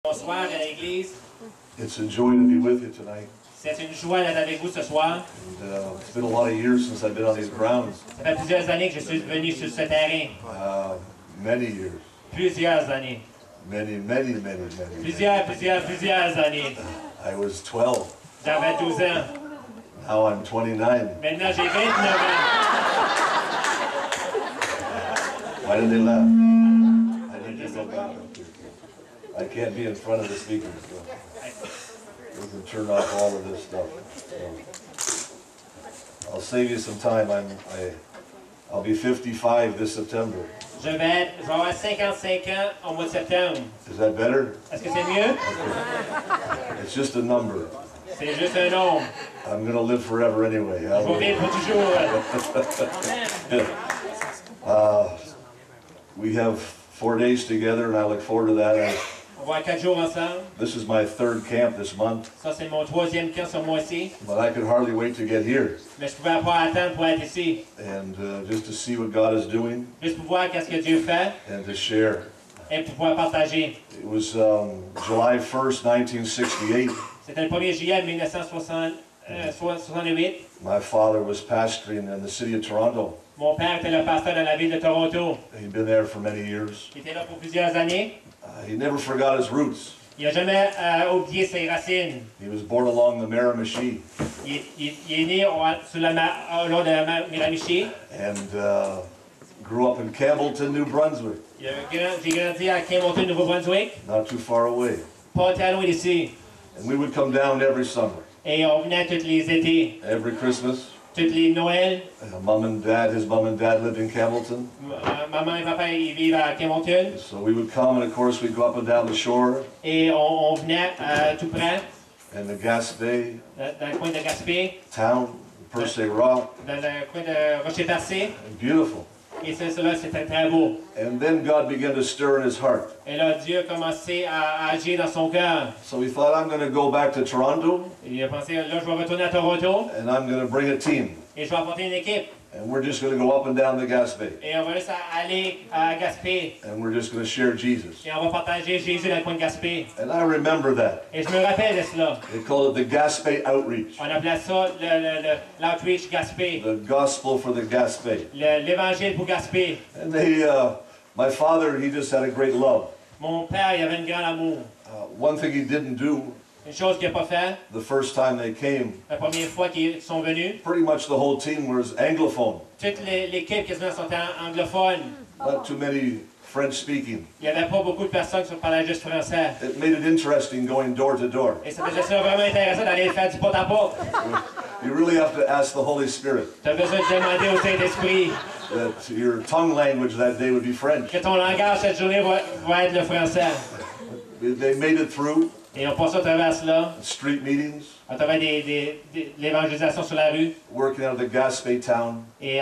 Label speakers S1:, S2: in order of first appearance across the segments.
S1: Bonsoir à l'église.
S2: It's a joy to be with you tonight.
S1: C'est une joie d'être avec vous ce soir.
S2: And, it's been a lot of years since I've been on these grounds.
S1: Ça fait plusieurs années que je suis venu sur ce terrain.
S2: Many years.
S1: Plusieurs années.
S2: Many.
S1: Plusieurs années.
S2: I was 12.
S1: J'avais 12 ans.
S2: Now I'm 29.
S1: Maintenant, j'ai 29 ans.
S2: Why did they laugh? I need to go back up here. I can't be in front of the speakers. So we can turn off all of this stuff. So I'll save you some time. I'll be 55 this September.
S1: Je vais avoir 55 ans au mois de septembre.
S2: Is that better?
S1: Est-ce que c'est mieux?
S2: Okay. It's just a number.
S1: C'est juste un nombre.
S2: I'm going to live forever anyway.
S1: Je vais vivre pour toujours.
S2: We have 4 days together, and I look forward to that.
S1: On va avoir 4 jours ensemble.
S2: This is my 3rd camp this month.
S1: Ça, c'est mon 3e camp ce mois-ci.
S2: But I could hardly wait to get here.
S1: Mais je pouvais pas attendre pour être ici.
S2: And just to see what God is doing.
S1: Juste pour voir qu'est-ce que Dieu fait.
S2: And to share.
S1: Et pour pouvoir partager.
S2: It was July 1st, 1968.
S1: C'était le 1er juillet 1968.
S2: My father was pastoring in the city of Toronto.
S1: Mon père était le pasteur dans la ville de Toronto.
S2: He'd been there for many years.
S1: Il était là pour plusieurs années.
S2: He never forgot his roots.
S1: Il n'a jamais oublié ses racines.
S2: He was born along the Miramichi.
S1: Il est né sur le long de la Miramichi.
S2: And grew up in Campbellton, New Brunswick.
S1: J'ai grandi à Campbellton, Nouveau-Brunswick.
S2: Not too far away.
S1: Pas très loin d'ici.
S2: And we would come down every summer.
S1: Et on venait tous les étés.
S2: Every Christmas.
S1: Toutes les Noëls.
S2: His mom and dad lived in Campbellton.
S1: Maman et papa, ils vivent à Campbellton.
S2: So we would come, and of course we'd go up and down the shore.
S1: Et on venait tout près.
S2: And the Gaspé.
S1: Dans le coin de Gaspé.
S2: Town, Percé Rock.
S1: Dans le coin de Rocher-Percé.
S2: Beautiful.
S1: Et cela, c'était très beau.
S2: And then God began to stir in his heart.
S1: Et là, Dieu a commencé à agir dans son cœur.
S2: So he thought, I'm going to go back to Toronto.
S1: Il a pensé, là, je vais retourner à Toronto.
S2: And I'm going to bring a team.
S1: Et je vais apporter une équipe.
S2: And we're just going to go up and down the Gaspé.
S1: Et on va juste aller à Gaspé.
S2: And we're just going to share Jesus.
S1: Et on va partager Jésus dans le coin de Gaspé.
S2: And I remember that.
S1: Et je me rappelle de cela.
S2: They called it the Gaspé Outreach.
S1: On appelait ça l'outreach Gaspé.
S2: The gospel for the Gaspé.
S1: L'évangile pour Gaspé.
S2: And my father, he just had a great love.
S1: Mon père, il avait un grand amour.
S2: One thing he didn't do.
S1: Une chose qu'il n'a pas fait.
S2: The first time they came.
S1: La première fois qu'ils sont venus.
S2: Pretty much the whole team was Anglophone.
S1: Toute l'équipe quasiment sont anglophones.
S2: Not too many French speaking.
S1: Il n'y avait pas beaucoup de personnes qui parlaient juste français.
S2: It made it interesting going door to door.
S1: Et ça faisait ça vraiment intéressant d'aller faire du porte-à-porte.
S2: You really have to ask the Holy Spirit.
S1: Tu as besoin de demander au Saint-Esprit.
S2: That your tongue language that day would be French.
S1: Que ton langage cette journée va être le français.
S2: They made it through.
S1: Et on passe à travers cela.
S2: Street meetings.
S1: À travers l'évangélisation sur la rue.
S2: Working out of the Gaspé town.
S1: Et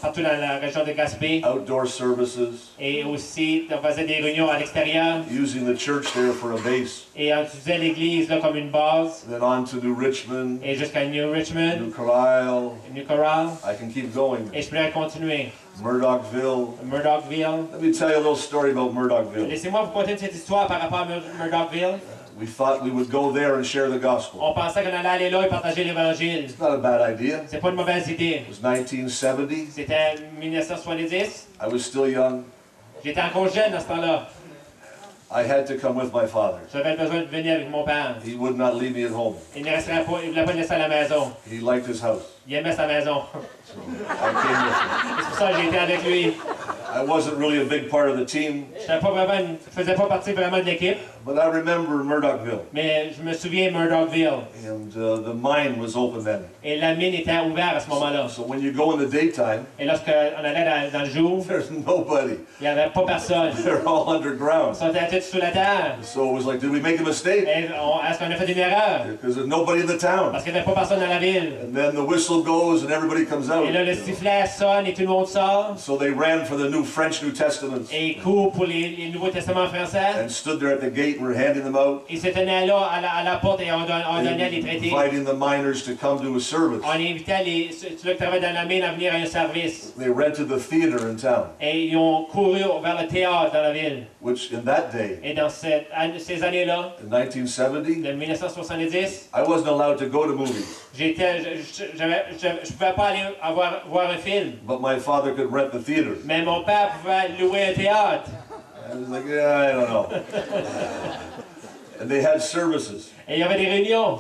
S1: partout dans la région de Gaspé.
S2: Outdoor services.
S1: Et aussi, on faisait des réunions à l'extérieur.
S2: Using the church there for a base.
S1: Et on utilisait l'église là comme une base.
S2: Then on to New Richmond.
S1: Et jusqu'à New Richmond.
S2: New Coral.
S1: New Coral.
S2: I can keep going.
S1: Et je pourrais continuer.
S2: Murdochville.
S1: Murdochville.
S2: Let me tell you a little story about Murdochville.
S1: Laissez-moi vous conter cette histoire par rapport à Murdochville.
S2: We thought we would go there and share the gospel.
S1: On pensait qu'on allait aller là et partager l'évangile.
S2: It's not a bad idea.
S1: C'est pas une mauvaise idée.
S2: It was 1970.
S1: C'était 1970.
S2: I was still young.
S1: J'étais encore jeune à ce temps-là.
S2: I had to come with my father.
S1: J'avais besoin de venir avec mon père.
S2: He would not leave me at home.
S1: Il ne resterait pas, il voulait pas me laisser à la maison.
S2: He liked his house.
S1: Il aimait sa maison.
S2: So I came with him.
S1: C'est pour ça que j'ai été avec lui.
S2: I wasn't really a big part of the team.
S1: Je ne faisais pas partie vraiment de l'équipe.
S2: But I remember Murdochville.
S1: Mais je me souviens de Murdochville.
S2: And the mine was open then.
S1: Et la mine était ouverte à ce moment-là.
S2: So when you go in the daytime,
S1: et lorsqu'on allait dans le jour,
S2: there's nobody.
S1: Il n'y avait pas personne.
S2: They're all underground.
S1: Ils étaient tous sous la terre.
S2: So it was like, did we make a mistake?
S1: Est-ce qu'on a fait une erreur?
S2: Because there's nobody in the town.
S1: Parce qu'il n'y avait pas personne dans la ville.
S2: And then the whistle goes and everybody comes out.
S1: Et là, le sifflet sonne et tout le monde sort.
S2: So they ran for the new French New Testaments.
S1: Et ils courent pour les Nouveaux Testaments français.
S2: And stood there at the gate gate, we're handing them out,
S1: Ils se tenaient là à la porte et on donnait les traités.
S2: inviting the miners to come to a service.
S1: On invitait ceux qui travaillaient dans la mine à venir à un service.
S2: They rented the theater in town,
S1: Et ils ont couru vers le théâtre dans la ville.
S2: which in that day,
S1: Et dans ces années-là,
S2: in 1970,
S1: de 1970,
S2: I wasn't allowed to go to movies,
S1: je pouvais pas aller voir un film.
S2: but my father could rent the theater.
S1: Mais mon père pouvait louer un théâtre.
S2: I was like, yeah, I don't know. And they had services.
S1: Et il y avait des réunions.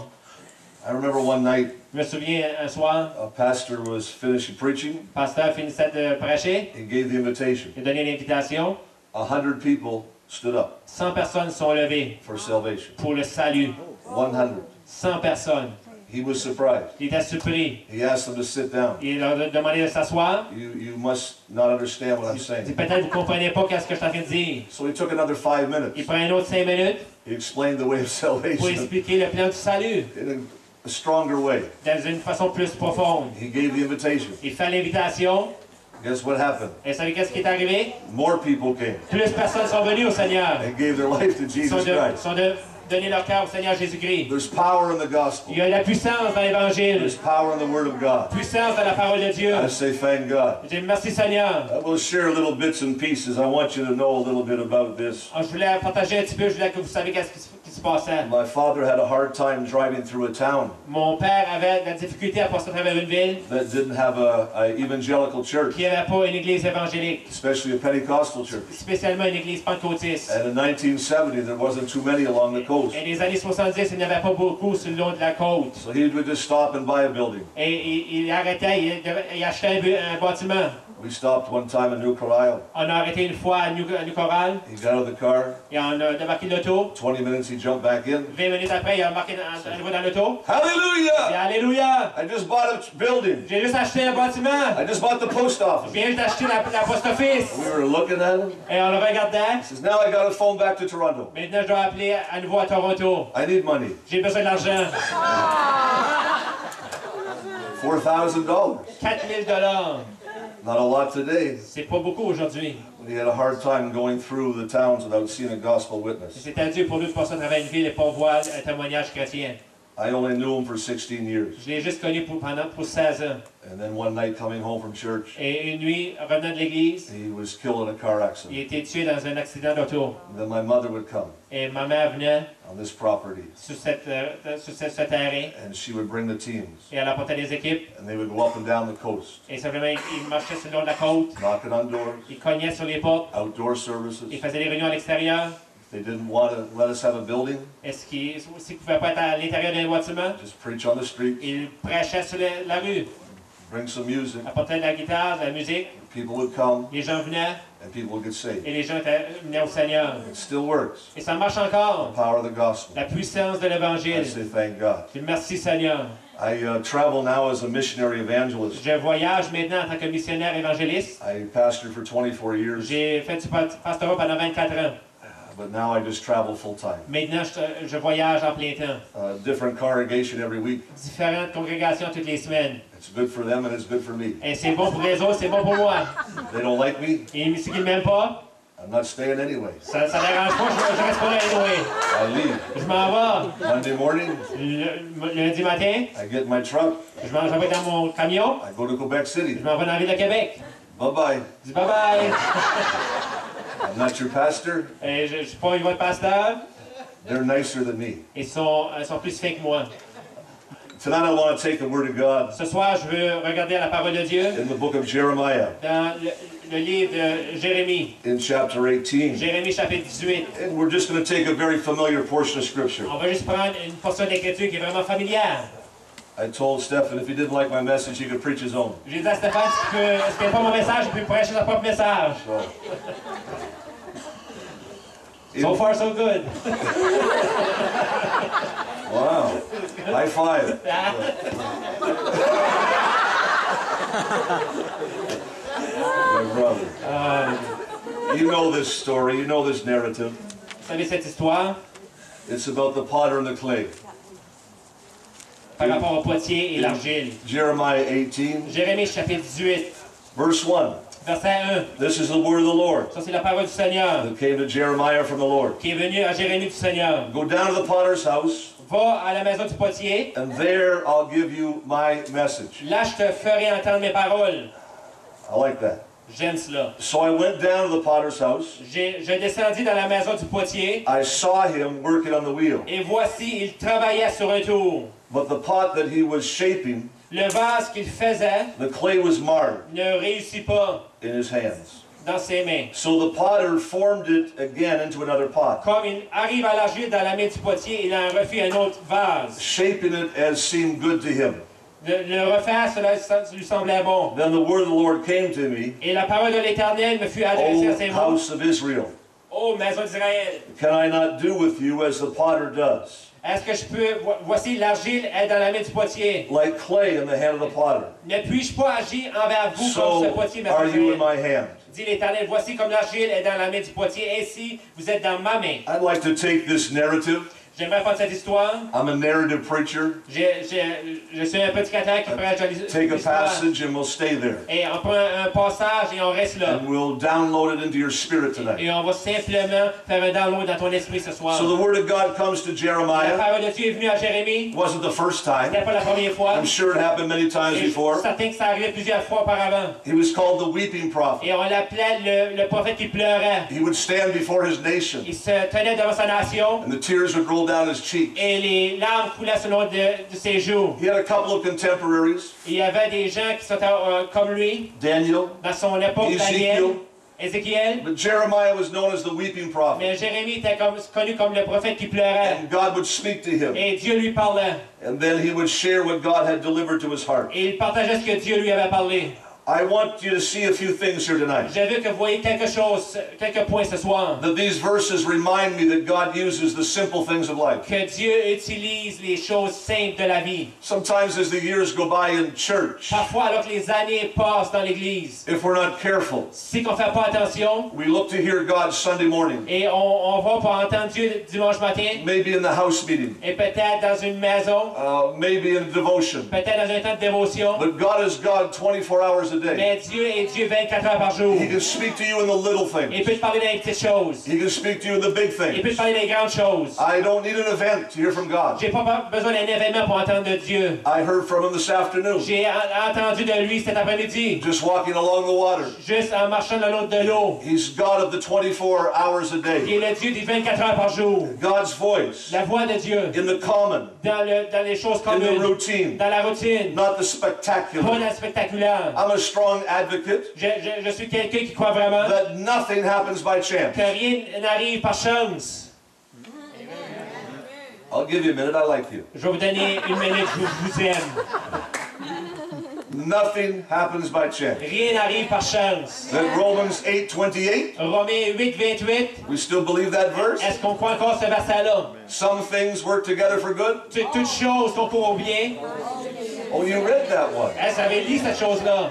S2: I remember one night,
S1: Je me souviens, un soir,
S2: a pastor was finishing preaching.
S1: le pasteur finissait de prêcher.
S2: He gave the invitation.
S1: Il a donné l'invitation.
S2: 100 people stood up
S1: 100 personnes sont levées
S2: for salvation.
S1: pour le salut.
S2: 100.
S1: 100 personnes.
S2: He was surprised.
S1: Il était surpris.
S2: He asked them to sit down.
S1: Il leur a demandé de s'asseoir.
S2: You must not understand what I'm
S1: Il dit,
S2: saying.
S1: peut-être vous ne comprenez pas ce que je suis en train de dire.
S2: So he took another 5
S1: Il
S2: minutes.
S1: prend un autre 5 minutes
S2: He explained the way of
S1: pour
S2: salvation
S1: expliquer le plan du salut
S2: in a stronger way.
S1: dans une façon plus profonde.
S2: He gave the invitation.
S1: Il fait l'invitation.
S2: Guess what happened?
S1: Et vous savez qu'est-ce qui est arrivé?
S2: More people came
S1: Plus de personnes sont venues au Seigneur.
S2: and gave their life to
S1: Ils sont
S2: Jesus Christ.
S1: donné leur cœur au Seigneur Jésus-Christ.
S2: There's power in the gospel.
S1: Il y a la puissance dans l'Évangile.
S2: There's power in the Word of God.
S1: Puissance dans la parole de Dieu.
S2: I say thank God.
S1: Je dis merci Seigneur.
S2: I will share little bits and pieces. I want you to know a little bit about this.
S1: Je voulais partager un petit peu, je voulais que vous sachiez qu'est-ce qui se passait.
S2: My father had a hard time driving through a town
S1: Mon père avait de la difficulté à passer à travers une ville
S2: that didn't have a evangelical church,
S1: qui n'avait pas une église évangélique,
S2: especially a Pentecostal church.
S1: spécialement une église pentecôtiste.
S2: And in 1970, there wasn't too many along the coast.
S1: Et les années 70, il n'y en avait pas beaucoup sur le long de la côte.
S2: So he would just stop and buy a building.
S1: Et il arrêtait, il achetait un bâtiment.
S2: We stopped one time in New Coral.
S1: On a arrêté une fois à New Coral,
S2: He got out of the car.
S1: et on a débarqué de l'auto.
S2: 20 minutes, he jumped back in.
S1: 20 minutes après, il a embarqué à nouveau dans l'auto. Et
S2: Hallelujah!
S1: alléluia!
S2: I just bought a building.
S1: J'ai juste acheté un bâtiment.
S2: I just bought the post
S1: Je
S2: office.
S1: viens juste d'acheter la post office.
S2: We were looking at him.
S1: Et on le regardait.
S2: He says, now I got to phone back to Toronto.
S1: Maintenant, je dois appeler à nouveau à Toronto.
S2: I need money.
S1: J'ai besoin d'argent.
S2: $4,000.
S1: 4 000 $.
S2: Not a lot today.
S1: C'est pas beaucoup aujourd'hui.
S2: He had a hard time going through the towns without seeing a gospel witness.
S1: C'est dur pour lui de passer à travers une ville et pas voir un témoignage chrétien.
S2: I only knew him for 16 years.
S1: Je l'ai juste connu pour 16 ans.
S2: And then one night coming home from church,
S1: Et une nuit, revenant de l'église,
S2: he was killed in a car
S1: il a
S2: accident.
S1: été tué dans un accident d'auto.
S2: And then my mother would come
S1: Et ma mère venait
S2: on this property
S1: sur ce terrain
S2: and she would bring the teams.
S1: et elle apportait les équipes.
S2: And they would go up and down the coast,
S1: Et simplement, il marchait sur le long de la côte.
S2: knocking on doors,
S1: Il cognait sur les portes.
S2: outdoor services.
S1: Il faisait des réunions à l'extérieur.
S2: They didn't want to let us have a building,
S1: Est-ce qu'il ne pouvait pas être à l'intérieur d'un bâtiment?
S2: just preach on the street,
S1: Il prêchait sur la rue.
S2: bring some music.
S1: Apportait de la guitare, de la musique.
S2: People would come
S1: Les gens venaient
S2: and people would get saved.
S1: et les gens venaient au Seigneur.
S2: It still works.
S1: Et ça marche
S2: The
S1: encore.
S2: power of the gospel.
S1: La puissance de
S2: I
S1: l'Évangile.
S2: say thank God.
S1: Je merci Seigneur.
S2: I travel now as a missionary evangelist.
S1: Je voyage maintenant en tant que missionnaire évangéliste.
S2: I pastored for 24 years,
S1: J'ai fait du pastorat pendant 24 ans.
S2: but now I just travel full time.
S1: Maintenant, je voyage en plein temps.
S2: Different congregation every week.
S1: Différentes congrégations toutes les semaines.
S2: It's good for them and it's good for me.
S1: Et c'est bon pour les autres, c'est bon pour moi.
S2: They don't like me,
S1: Et ceux qui ne m'aiment pas,
S2: I'm not staying anyway.
S1: ça ne dérange pas, je reste pas là anyway.
S2: I leave.
S1: Je m'en vais.
S2: Monday morning,
S1: Lundi matin,
S2: I get in my truck,
S1: je m'en vais dans mon camion.
S2: I go to Quebec City.
S1: Je m'en vais dans la ville de Québec.
S2: Bye-bye.
S1: Je dis bye bye.
S2: I'm not your pastor.
S1: Et je ne suis pas votre pasteur.
S2: They're nicer than me.
S1: Ils sont plus fins que moi.
S2: Tonight I want to take the Word of God
S1: Ce soir, je veux regarder la parole de Dieu
S2: in the book of Jeremiah
S1: dans le livre de Jérémie.
S2: in chapter 18.
S1: Jérémie chapitre 18.
S2: And we're just going to take a very familiar portion of Scripture.
S1: On va juste prendre une portion d'écriture qui est vraiment familière.
S2: I told Stephen if he didn't like my message, he could preach his own.
S1: J'ai dit à Stéphane, si tu n'aimes pas mon message, tu peux prêcher son propre message. So far, so good.
S2: Wow. High five. My brother. You know this story, you know this narrative.
S1: Vous savez cette histoire
S2: It's about the potter and the clay.
S1: par rapport au potier et l'argile.
S2: Jeremiah 18,
S1: Jérémie chapitre 18,
S2: verse 1.
S1: verset 1.
S2: This is the word of the Lord
S1: Ça, c'est la parole du Seigneur
S2: that came to Jeremiah from the Lord.
S1: qui est venue à Jérémie du Seigneur.
S2: Go down to the potter's house,
S1: Va à la maison du potier.
S2: and there I'll give you my message.
S1: Là, je te ferai entendre mes paroles.
S2: I like that.
S1: J'aime cela.
S2: So I went down to the potter's house.
S1: Je descendis dans la maison du potier.
S2: I saw him working on the wheel.
S1: Et voici, il travaillait sur un tour.
S2: But the pot that he was shaping,
S1: Le vase qu'il faisait
S2: the clay was marred
S1: ne réussit pas
S2: in his hands.
S1: dans ses mains.
S2: So the potter formed it again into another pot,
S1: Comme il arrive à l'argile dans la main du potier, il en refait un autre vase.
S2: shaping it as seemed good to him.
S1: Le refaire, cela lui semblait bon.
S2: Then the word of the Lord came to me,
S1: Et la parole de l'Éternel me fut adressée
S2: O
S1: à ces mots.
S2: house of Israel,
S1: Ô maison d'Israël,
S2: can I not do with you as the potter does?
S1: est-ce que je peux... Voici, l'argile est dans la main du potier.
S2: Like clay in the hand of the potter,
S1: Ne puis-je pas agir envers vous comme ce
S2: so
S1: potier m'a
S2: are you
S1: fait?
S2: in my hand.
S1: Dit l'Éternel, voici comme l'argile est dans la main du potier, ainsi vous êtes dans ma main.
S2: I'd like to take this narrative.
S1: J'aimerais prendre cette histoire.
S2: I'm a narrative preacher.
S1: Je suis un prédicateur qui prêche
S2: Take a
S1: l'histoire.
S2: passage and we'll stay there.
S1: Et on prend un passage et on reste là.
S2: And we'll download it into your spirit tonight.
S1: Et on va simplement faire un download dans ton esprit ce soir.
S2: So the word of God comes to
S1: La
S2: Jeremiah.
S1: parole de Dieu est venue à Jérémie.
S2: It wasn't the first time.
S1: C'était pas la première fois.
S2: I'm sure it happened many times
S1: Et je
S2: before.
S1: suis certain que ça arrivait plusieurs fois auparavant.
S2: He was called the weeping prophet.
S1: Et on l'appelait le prophète qui pleurait.
S2: He would stand before his nation,
S1: Il se tenait devant sa nation
S2: and the tears would roll down his cheeks.
S1: et les larmes coulaient sur le long de ses joues.
S2: He had a couple of contemporaries,
S1: Il y avait des gens qui sont comme lui
S2: Daniel,
S1: dans son époque,
S2: Ezekiel.
S1: Daniel, Ézéchiel.
S2: but Jeremiah was known as the weeping prophet.
S1: Mais Jérémie était connu comme le prophète qui pleurait.
S2: And God would speak to him,
S1: Et Dieu lui parlait.
S2: and then he would share what God had delivered to his heart.
S1: Et il partageait ce que Dieu lui avait parlé.
S2: I want you to see a few things here tonight.
S1: Je veux que vous voyez quelques points ce soir.
S2: That these verses remind me that God uses the simple things of life.
S1: Que Dieu utilise les choses simples de la vie.
S2: Sometimes as the years go by in church,
S1: Parfois, alors que les années passent dans l'Église,
S2: if we're not careful,
S1: si on ne fait pas attention,
S2: we look to hear God Sunday morning,
S1: et on va pour entendre Dieu dimanche matin,
S2: maybe in the house meeting,
S1: et peut-être dans une maison,
S2: maybe in devotion.
S1: peut-être dans un temps de dévotion,
S2: But God is God 24 hours a day.
S1: mais Dieu est Dieu 24 heures par jour.
S2: He can speak to you in the little
S1: Il
S2: things.
S1: peut te parler dans les petites choses.
S2: He can speak to you in the big
S1: Il peut te
S2: things.
S1: parler dans les grandes choses.
S2: I don't need an event to hear from God.
S1: J'ai pas besoin d'un événement pour entendre de Dieu.
S2: I heard from him this afternoon,
S1: J'ai entendu de lui cet après-midi,
S2: just walking along the water.
S1: juste en marchant le long de l'eau.
S2: He's God of the 24 hours a
S1: Il
S2: day.
S1: est le Dieu des 24 heures par jour.
S2: God's voice
S1: La voix de Dieu
S2: in the common,
S1: dans les choses
S2: in the
S1: communes,
S2: routine,
S1: dans la routine,
S2: not the
S1: pas
S2: spectacular.
S1: dans le spectaculaire.
S2: I'm a strong advocate
S1: Je suis quelqu'un qui croit vraiment
S2: that nothing happens by chance.
S1: que rien n'arrive par chance.
S2: I'll give you a minute, I like you.
S1: Je vais vous donner une minute, je vous aime.
S2: Nothing happens by chance.
S1: Rien n'arrive par chance.
S2: That Romans 8:28,
S1: Romains 8, 28,
S2: we still believe that verse?
S1: est-ce qu'on croit encore ce verset-là?
S2: Some things work together for good.
S1: Toutes choses concourent au bien.
S2: Oh, you read that one.
S1: Est-ce que vous avez lu cette chose-là?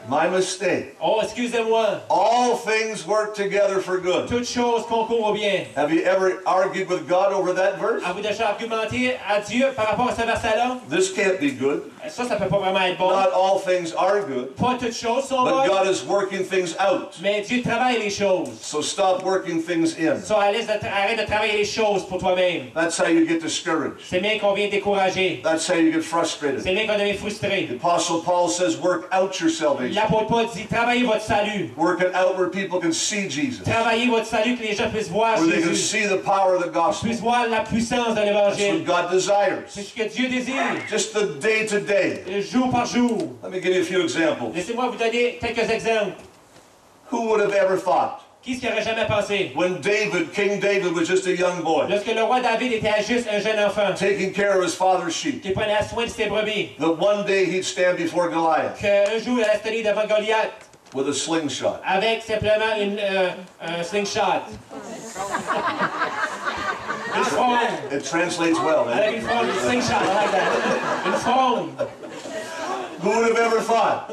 S2: My mistake.
S1: Oh, excusez-moi.
S2: All things work together for good.
S1: Toutes choses concourent au bien.
S2: Have you ever argued with God over that verse?
S1: Avez-vous déjà argumenté à Dieu par rapport à ce verset-là?
S2: This can't be good.
S1: Ça peut pas vraiment être bon.
S2: Not all things are good,
S1: Pas toutes choses sont
S2: but
S1: bonnes,
S2: God is working things out.
S1: mais Dieu travaille les choses.
S2: So stop working things in.
S1: Arrête de travailler les choses pour toi-même.
S2: That's how you get discouraged.
S1: C'est bien qu'on vient décourager.
S2: That's how you get frustrated.
S1: C'est bien qu'on devient
S2: The
S1: frustré.
S2: Apostle Paul says, work out your salvation.
S1: L'apôtre Paul dit, travaillez votre salut.
S2: Work it out where people can see Jesus.
S1: Travaillez votre salut, que les gens puissent voir
S2: Where they can
S1: Jésus.
S2: see the power of the gospel.
S1: Puissent voir la puissance de
S2: That's
S1: l'Évangile.
S2: what God desires.
S1: C'est ce que Dieu désire.
S2: Just the day to day.
S1: Jour par jour.
S2: Let me give you a few examples.
S1: Laissez-moi vous donner quelques exemples.
S2: Who would have ever thought
S1: Qui est-ce qui aurait jamais pensé?
S2: when King David was just a young boy,
S1: Lorsque le roi David était juste un jeune enfant,
S2: taking care of his father's sheep,
S1: qui prenait soin de ses brebis,
S2: that one day he'd stand before Goliath
S1: qu'un jour il allait se tenir devant Goliath
S2: with a slingshot.
S1: avec simplement un slingshot. Une fronde.
S2: It translates well.
S1: Avec
S2: Eh?
S1: une fronde, une slingshot, I like that. Une fronde.
S2: Who would have ever thought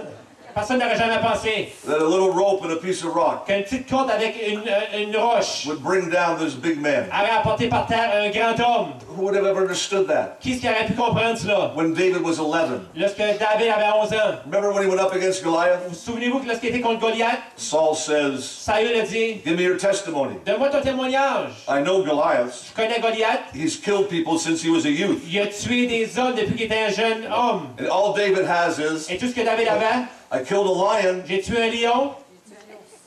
S1: Personne n'aurait jamais pensé
S2: that a little rope and a piece of rock
S1: qu'une petite corde avec une roche
S2: would bring down this big man.
S1: aurait apporté par terre un grand homme.
S2: Who would have ever understood that?
S1: Qui est-ce qui aurait pu comprendre cela?
S2: When David was 11.
S1: Lorsque David avait 11 ans.
S2: Remember when he went up against Goliath?
S1: Vous souvenez-vous que lorsqu'il était contre Goliath,
S2: Saul says,
S1: Saül a dit,
S2: give me your testimony.
S1: donne-moi ton témoignage.
S2: I know Goliath.
S1: Je connais Goliath.
S2: He's killed people since he was a youth.
S1: Il a tué des hommes depuis qu'il était un jeune homme.
S2: And all David has is,
S1: Et tout ce que David avait,
S2: I killed a lion,
S1: j'ai tué un lion,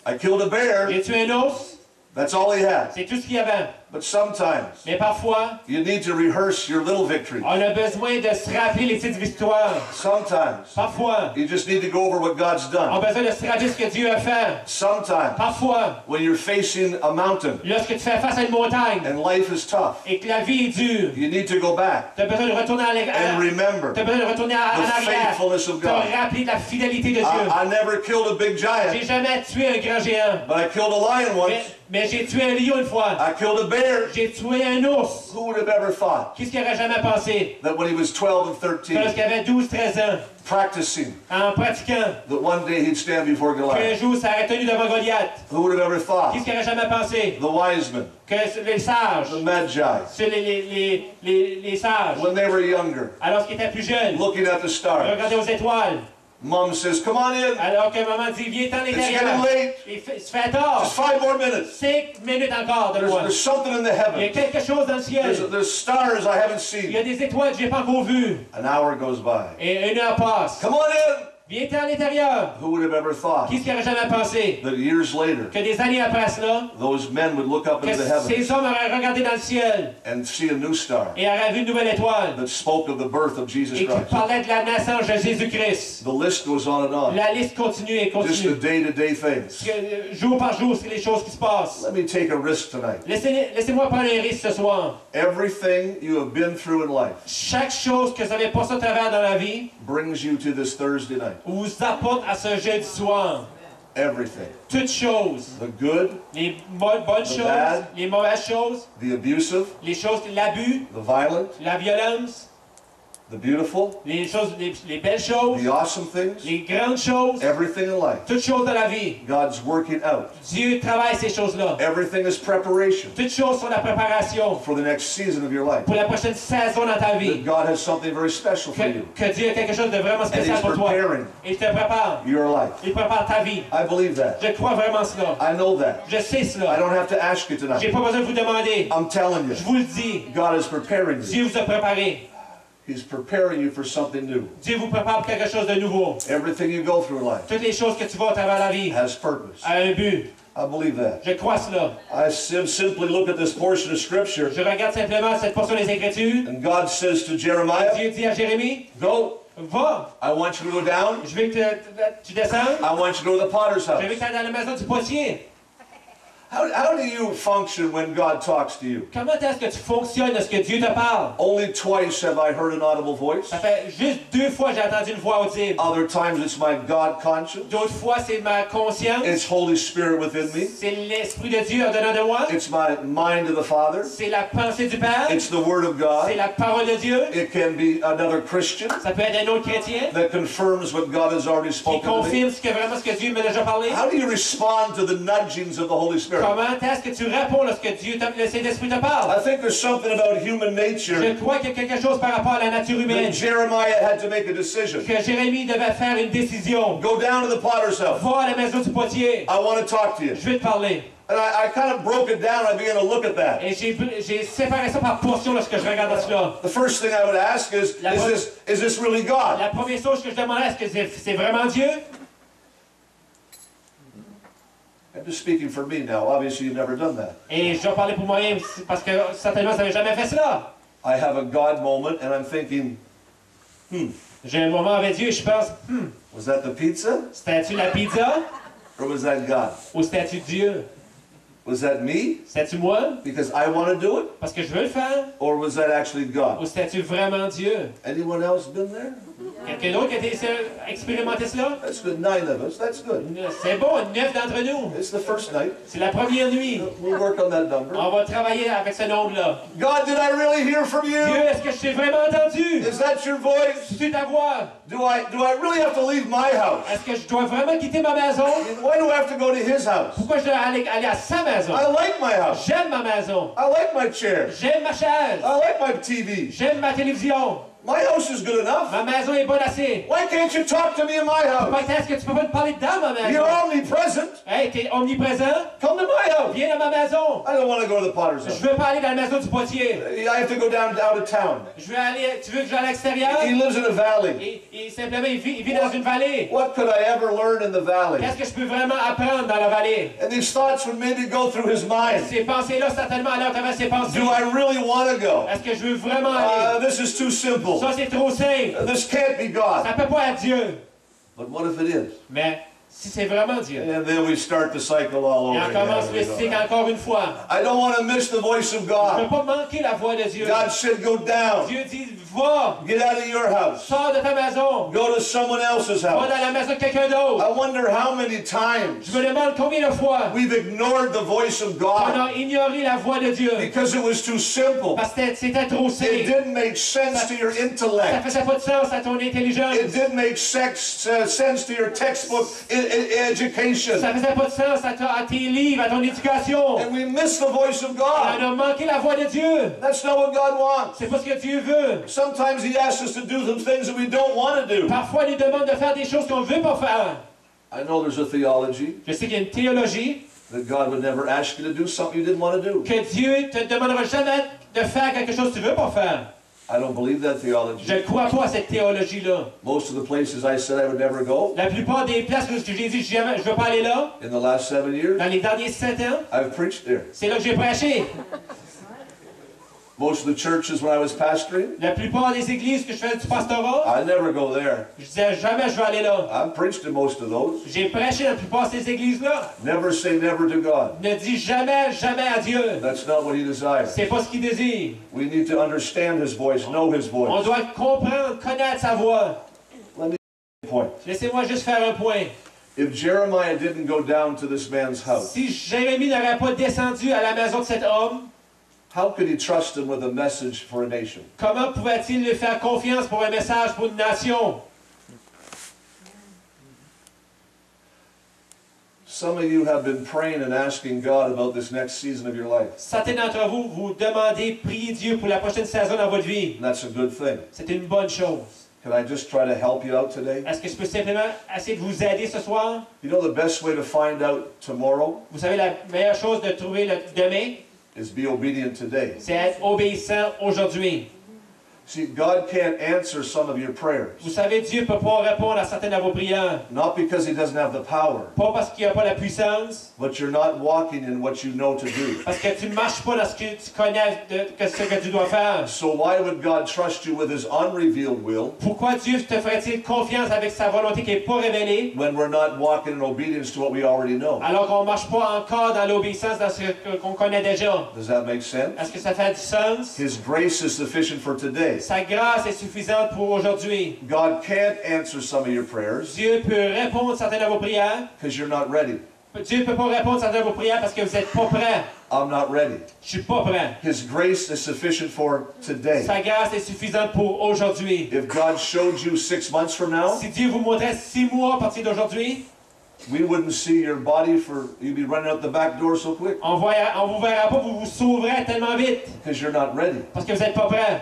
S2: I killed a bear.
S1: j'ai tué un ours.
S2: That's all he had.
S1: C'est tout ce qu'il y avait.
S2: But sometimes,
S1: Mais parfois,
S2: you need to rehearse your little victory.
S1: on a besoin de se rappeler les petites victoires.
S2: Sometimes,
S1: Parfois,
S2: you just need to go over what God's
S1: on a
S2: done.
S1: besoin de se rappeler ce que Dieu a fait.
S2: Sometimes,
S1: Parfois,
S2: when you're facing a mountain
S1: lorsque tu fais face à une montagne
S2: and life is tough,
S1: et que la vie est dure,
S2: you need to go back
S1: tu as besoin de retourner
S2: and remember
S1: t'as besoin de retourner en
S2: the
S1: arrière.
S2: faithfulness of
S1: Te
S2: God.
S1: rappeler de la fidélité de Dieu.
S2: I never killed a big
S1: J'ai
S2: giant,
S1: jamais tué un grand géant.
S2: but I killed a lion once.
S1: Mais j'ai tué un lion une fois.
S2: I killed a bear.
S1: J'ai tué un ours.
S2: Who would have ever thought
S1: Qu'est-ce qu'il aurait jamais pensé?
S2: that when he was 12 and
S1: Que
S2: 13,
S1: lorsqu'il avait 12-13 ans,
S2: practicing,
S1: en pratiquant,
S2: that one day he'd stand before
S1: qu'un
S2: Goliath?
S1: jour ça aurait tenu devant Goliath?
S2: Who would have ever thought?
S1: Qu'est-ce qu'il aurait jamais pensé?
S2: The wise men,
S1: Que les sages,
S2: the magi,
S1: c'est les sages,
S2: when they were younger,
S1: alors qu'ils étaient plus jeunes,
S2: looking at the stars,
S1: regardaient aux étoiles,
S2: Mom says, come on in.
S1: alors que maman dit, viens t'en
S2: It's
S1: l'intérieur.
S2: getting late.
S1: Il se fait tard.
S2: Just 5 more minutes.
S1: 5 minutes encore de moi.
S2: There's something in the
S1: Il y a
S2: heavens.
S1: quelque chose dans le ciel.
S2: There's stars I haven't
S1: Il y a
S2: seen.
S1: des étoiles que je n'ai pas encore vues.
S2: An hour goes by.
S1: Et une heure passe.
S2: Come on in.
S1: Viens t'en l'intérieur.
S2: Who would have ever thought
S1: Qui aurait jamais pensé
S2: that years later,
S1: que des années après cela,
S2: those men would look up
S1: que
S2: into the heavens
S1: ces hommes auraient regardé dans le ciel
S2: and see a new star
S1: et auraient vu une nouvelle étoile
S2: that spoke of the birth of Jesus
S1: et qui
S2: Christ?
S1: parlait de la naissance de Jésus-Christ.
S2: The list goes on and on.
S1: La liste continue et
S2: Just the
S1: continue.
S2: day-to-day things.
S1: Jour par jour, c'est les choses qui se passent.
S2: Let me take a risk tonight.
S1: Laissez-moi prendre un risque ce soir.
S2: Everything you have been through in life
S1: Chaque chose que vous avez passé au travers dans la vie
S2: brings you to this Thursday night.
S1: vous apporte à ce jeudi soir.
S2: Everything.
S1: Toutes choses.
S2: The good,
S1: Les bonnes choses,
S2: bad.
S1: les mauvaises choses,
S2: the abusive,
S1: les choses, l'abus,
S2: the violent,
S1: la violence,
S2: the beautiful,
S1: les choses, les belles choses,
S2: the awesome things,
S1: les grandes choses,
S2: everything in life.
S1: toutes choses de la vie.
S2: God's working out.
S1: Dieu travaille ces choses-là.
S2: Everything is preparation
S1: Toutes choses sont la préparation
S2: for the next season of your life.
S1: pour la prochaine saison dans ta
S2: That
S1: vie.
S2: God has something very special for you.
S1: Que Dieu a quelque chose de vraiment
S2: And
S1: spécial
S2: He's
S1: pour toi.
S2: preparing
S1: Et il te prépare.
S2: your life.
S1: Il prépare ta vie.
S2: I believe that.
S1: Je crois vraiment cela.
S2: I know that.
S1: Je sais
S2: I
S1: cela.
S2: don't have to ask you
S1: J'ai
S2: tonight.
S1: pas besoin de vous demander.
S2: I'm telling you,
S1: Je vous le dis.
S2: God is preparing you.
S1: Dieu vous a préparé.
S2: He's preparing you for something new.
S1: Dieu vous prépare pour quelque chose de nouveau.
S2: Everything you go through in life
S1: Toutes les choses que tu vas à travers la vie
S2: has purpose.
S1: a un but.
S2: I believe that.
S1: Je crois cela.
S2: I simply look at this portion of Scripture,
S1: Je regarde simplement cette portion des Écritures.
S2: and God says to Jeremiah,
S1: Dieu dit à Jérémie,
S2: go.
S1: va,
S2: I want you to go down.
S1: je veux que tu descendes.
S2: I want you to go to the potter's
S1: Je veux
S2: house.
S1: que tu ailles dans la maison du potier.
S2: How do you function when God talks to you?
S1: Comment est-ce que tu fonctionnes lorsque Dieu te parle?
S2: Only twice have I heard an audible voice.
S1: Ça fait juste 2 fois que j'ai entendu une voix audible.
S2: Other times it's my God conscience.
S1: D'autres fois, c'est ma conscience.
S2: It's Holy Spirit within me.
S1: C'est l'Esprit de Dieu en dedans de moi.
S2: It's my mind of the Father.
S1: C'est la pensée du Père.
S2: It's the Word of
S1: C'est
S2: God.
S1: la parole de Dieu.
S2: It can be another Christian
S1: Ça peut être un autre chrétien
S2: that confirms what God has already
S1: qui
S2: spoken to me.
S1: confirme vraiment ce que Dieu m'a déjà parlé.
S2: How do you respond to the nudgings of the Holy Spirit?
S1: Comment est-ce que tu réponds lorsque le Saint-Esprit te parle?
S2: I think there's something about human
S1: Je
S2: nature
S1: crois qu'il y a quelque chose par rapport à la nature
S2: that
S1: humaine.
S2: Jeremiah had to make a decision.
S1: Que Jérémie devait faire une décision.
S2: Go down to the potter's house.
S1: Va à la maison du potier.
S2: I want to talk to you.
S1: Je vais te parler.
S2: And I kind of broke it down. I began to look at that.
S1: Et j'ai séparé ça par portions lorsque je regarde cela.
S2: The first thing I would ask is this really God?
S1: La première chose que je demandais, est-ce que c'est vraiment Dieu?
S2: I'm just speaking for me now. Obviously, you've never done that.
S1: Et je dois parler pour moi-même parce que certainement, ça n'avait jamais fait cela.
S2: I have a God moment, and I'm thinking,
S1: J'ai un moment avec Dieu et je pense,
S2: was that the pizza?
S1: c'était-tu la pizza
S2: Or was that God?
S1: ou c'était-tu Dieu?
S2: Was that me?
S1: C'était-tu moi
S2: Because I want to do it?
S1: parce que je veux le faire?
S2: Or was that actually
S1: Ou
S2: God?
S1: c'était-tu vraiment Dieu?
S2: Anyone else been there?
S1: Quelqu'un d'autre qui a expérimenté cela?
S2: That's good. 9 of us. That's good.
S1: C'est bon, 9 d'entre nous.
S2: It's the first night.
S1: C'est la première nuit.
S2: We'll work on that number.
S1: On va travailler avec ce nombre-là.
S2: God, did I really hear from
S1: Dieu,
S2: you?
S1: est-ce que je t'ai vraiment entendu?
S2: Is that your voice?
S1: C'est ta voix.
S2: Do I really have to leave my house?
S1: Est-ce que je dois vraiment quitter ma maison?
S2: Why do I have to go to his house?
S1: Pourquoi je dois aller à sa maison?
S2: I like my house.
S1: J'aime ma maison.
S2: I like my chair.
S1: J'aime ma chaise.
S2: I like my TV.
S1: J'aime ma télévision.
S2: My house is good enough.
S1: Ma maison est bonne assez.
S2: Why can't you talk to me in my house?
S1: Peut-être que tu peux pas me parler dans ma maison.
S2: You're omnipresent.
S1: Hey, t'es omniprésent?
S2: Come to my house.
S1: Viens dans ma maison.
S2: I don't want to go to the potter's
S1: Je
S2: house.
S1: veux pas aller dans la maison du potier.
S2: I have to go down out of town.
S1: Je veux aller, tu veux que j'aille à l'extérieur?
S2: He lives in a valley.
S1: Et simplement, il vit dans une vallée.
S2: What could I ever learn in the valley?
S1: Qu'est-ce que je peux vraiment apprendre dans la vallée?
S2: And these thoughts would maybe go through his mind.
S1: Ces pensées-là, certainement, allaient à travers ses pensées.
S2: Do I really want to go?
S1: Est-ce que je veux vraiment aller?
S2: This is too simple.
S1: Ça, c'est trop simple.
S2: This can't be
S1: Ça
S2: God.
S1: peut pas être Dieu.
S2: But what if it is?
S1: Mais si c'est vraiment Dieu,
S2: And then we start the cycle all
S1: et
S2: over
S1: on commence le
S2: again.
S1: cycle encore une fois.
S2: I don't want to miss the voice of
S1: Je ne
S2: God.
S1: veux pas manquer la voix de Dieu.
S2: God said, go down.
S1: Dieu dit, va,
S2: Get out of your house.
S1: sors de ta maison,
S2: Go to someone else's
S1: va
S2: house.
S1: dans la maison de quelqu'un d'autre.
S2: I wonder how many times
S1: Je me demande combien de fois
S2: we've ignored the voice of
S1: on
S2: God
S1: a ignoré la voix de Dieu.
S2: because it was too simple.
S1: Parce que c'était trop
S2: It
S1: simple.
S2: didn't make sense to your
S1: Ça
S2: intellect.
S1: faisait pas de sens à ton intelligence.
S2: It didn't make sense to your textbook education.
S1: Ça faisait pas de sens à tes livres, à ton éducation.
S2: And we miss the voice of
S1: On
S2: God.
S1: a manqué la voix de Dieu.
S2: That's not what God wants.
S1: C'est pas ce que Dieu veut.
S2: Sometimes He asks us to do some things that we don't want to do.
S1: Parfois, il nous demande de faire des choses qu'on veut pas faire.
S2: I know there's a theology
S1: Je sais qu'il y a une théologie
S2: that God would never ask you to do something you didn't want to do.
S1: que Dieu te demandera jamais de faire quelque chose que tu veux pas faire.
S2: I don't believe that theology.
S1: Je ne crois pas à cette théologie-là.
S2: Most of the places I said I would never go
S1: La plupart des places où j'ai dit je ne veux pas aller là,
S2: in the last 7 years,
S1: dans les derniers 7 ans,
S2: I've preached there.
S1: c'est là que j'ai prêché.
S2: Most of the churches when I was pastoring,
S1: La plupart des églises que je faisais du pastorat,
S2: I never go there.
S1: je disais jamais je vais aller là.
S2: I've preached in most of those.
S1: J'ai prêché dans la plupart de ces églises-là.
S2: Never say never to God.
S1: Ne dis jamais, jamais à Dieu.
S2: That's not what He desires.
S1: C'est pas ce qu'il désire.
S2: We need to understand His voice, know His
S1: On
S2: voice.
S1: doit comprendre, connaître sa voix.
S2: Point.
S1: Laissez-moi juste faire un point.
S2: If Jeremiah didn't go down to this man's house,
S1: Si Jérémie n'aurait pas descendu à la maison de cet homme,
S2: how could he trust him with a message for a nation?
S1: comment pouvait-il lui faire confiance pour un message pour une nation?
S2: Some of you have been praying and asking God about this next season of your life.
S1: Certains d'entre vous, vous demandez, priez Dieu pour la prochaine saison dans votre vie.
S2: And that's a good thing.
S1: C'est une bonne chose.
S2: Can I just try to help you out today?
S1: Est-ce que je peux simplement essayer de vous aider ce soir?
S2: You know the best way to find out tomorrow
S1: Vous savez, la meilleure chose de trouver le demain,
S2: is be obedient today.
S1: c'est être obéissant aujourd'hui.
S2: See, God can't answer some of your prayers.
S1: Vous savez, Dieu ne peut pas répondre à certaines de vos prières.
S2: Not because He doesn't have the power,
S1: Pas parce qu'il n'a pas la puissance,
S2: but you're not walking in what you know to do.
S1: parce que tu ne marches pas dans ce que tu connais, ce que tu dois faire.
S2: So why would God trust you with His unrevealed will
S1: Pourquoi Dieu te ferait-il confiance avec sa volonté qui n'est pas révélée,
S2: when we're not walking in obedience to what we already know?
S1: alors qu'on ne marche pas encore dans l'obéissance dans ce qu'on connaît déjà?
S2: Does that make sense?
S1: Est-ce que ça fait du sens?
S2: His grace is sufficient for today.
S1: Sa grâce est suffisante pour aujourd'hui.
S2: God can't answer some of your prayers
S1: Dieu peut répondre à certaines de vos prières.
S2: because you're not ready.
S1: Dieu ne peut pas répondre à certaines de vos prières parce que vous n'êtes pas prêts.
S2: I'm not ready.
S1: Je ne suis pas prêt.
S2: His grace is sufficient for today.
S1: Sa grâce est suffisante pour aujourd'hui.
S2: If God showed you 6 months from now,
S1: Si Dieu vous montrait 6 mois à partir d'aujourd'hui,
S2: we wouldn't see your body for, you'd be running out the back door so quick
S1: on vous verra pas, vous vous sauverez tellement vite
S2: because you're not ready.
S1: parce que vous n'êtes pas prêt.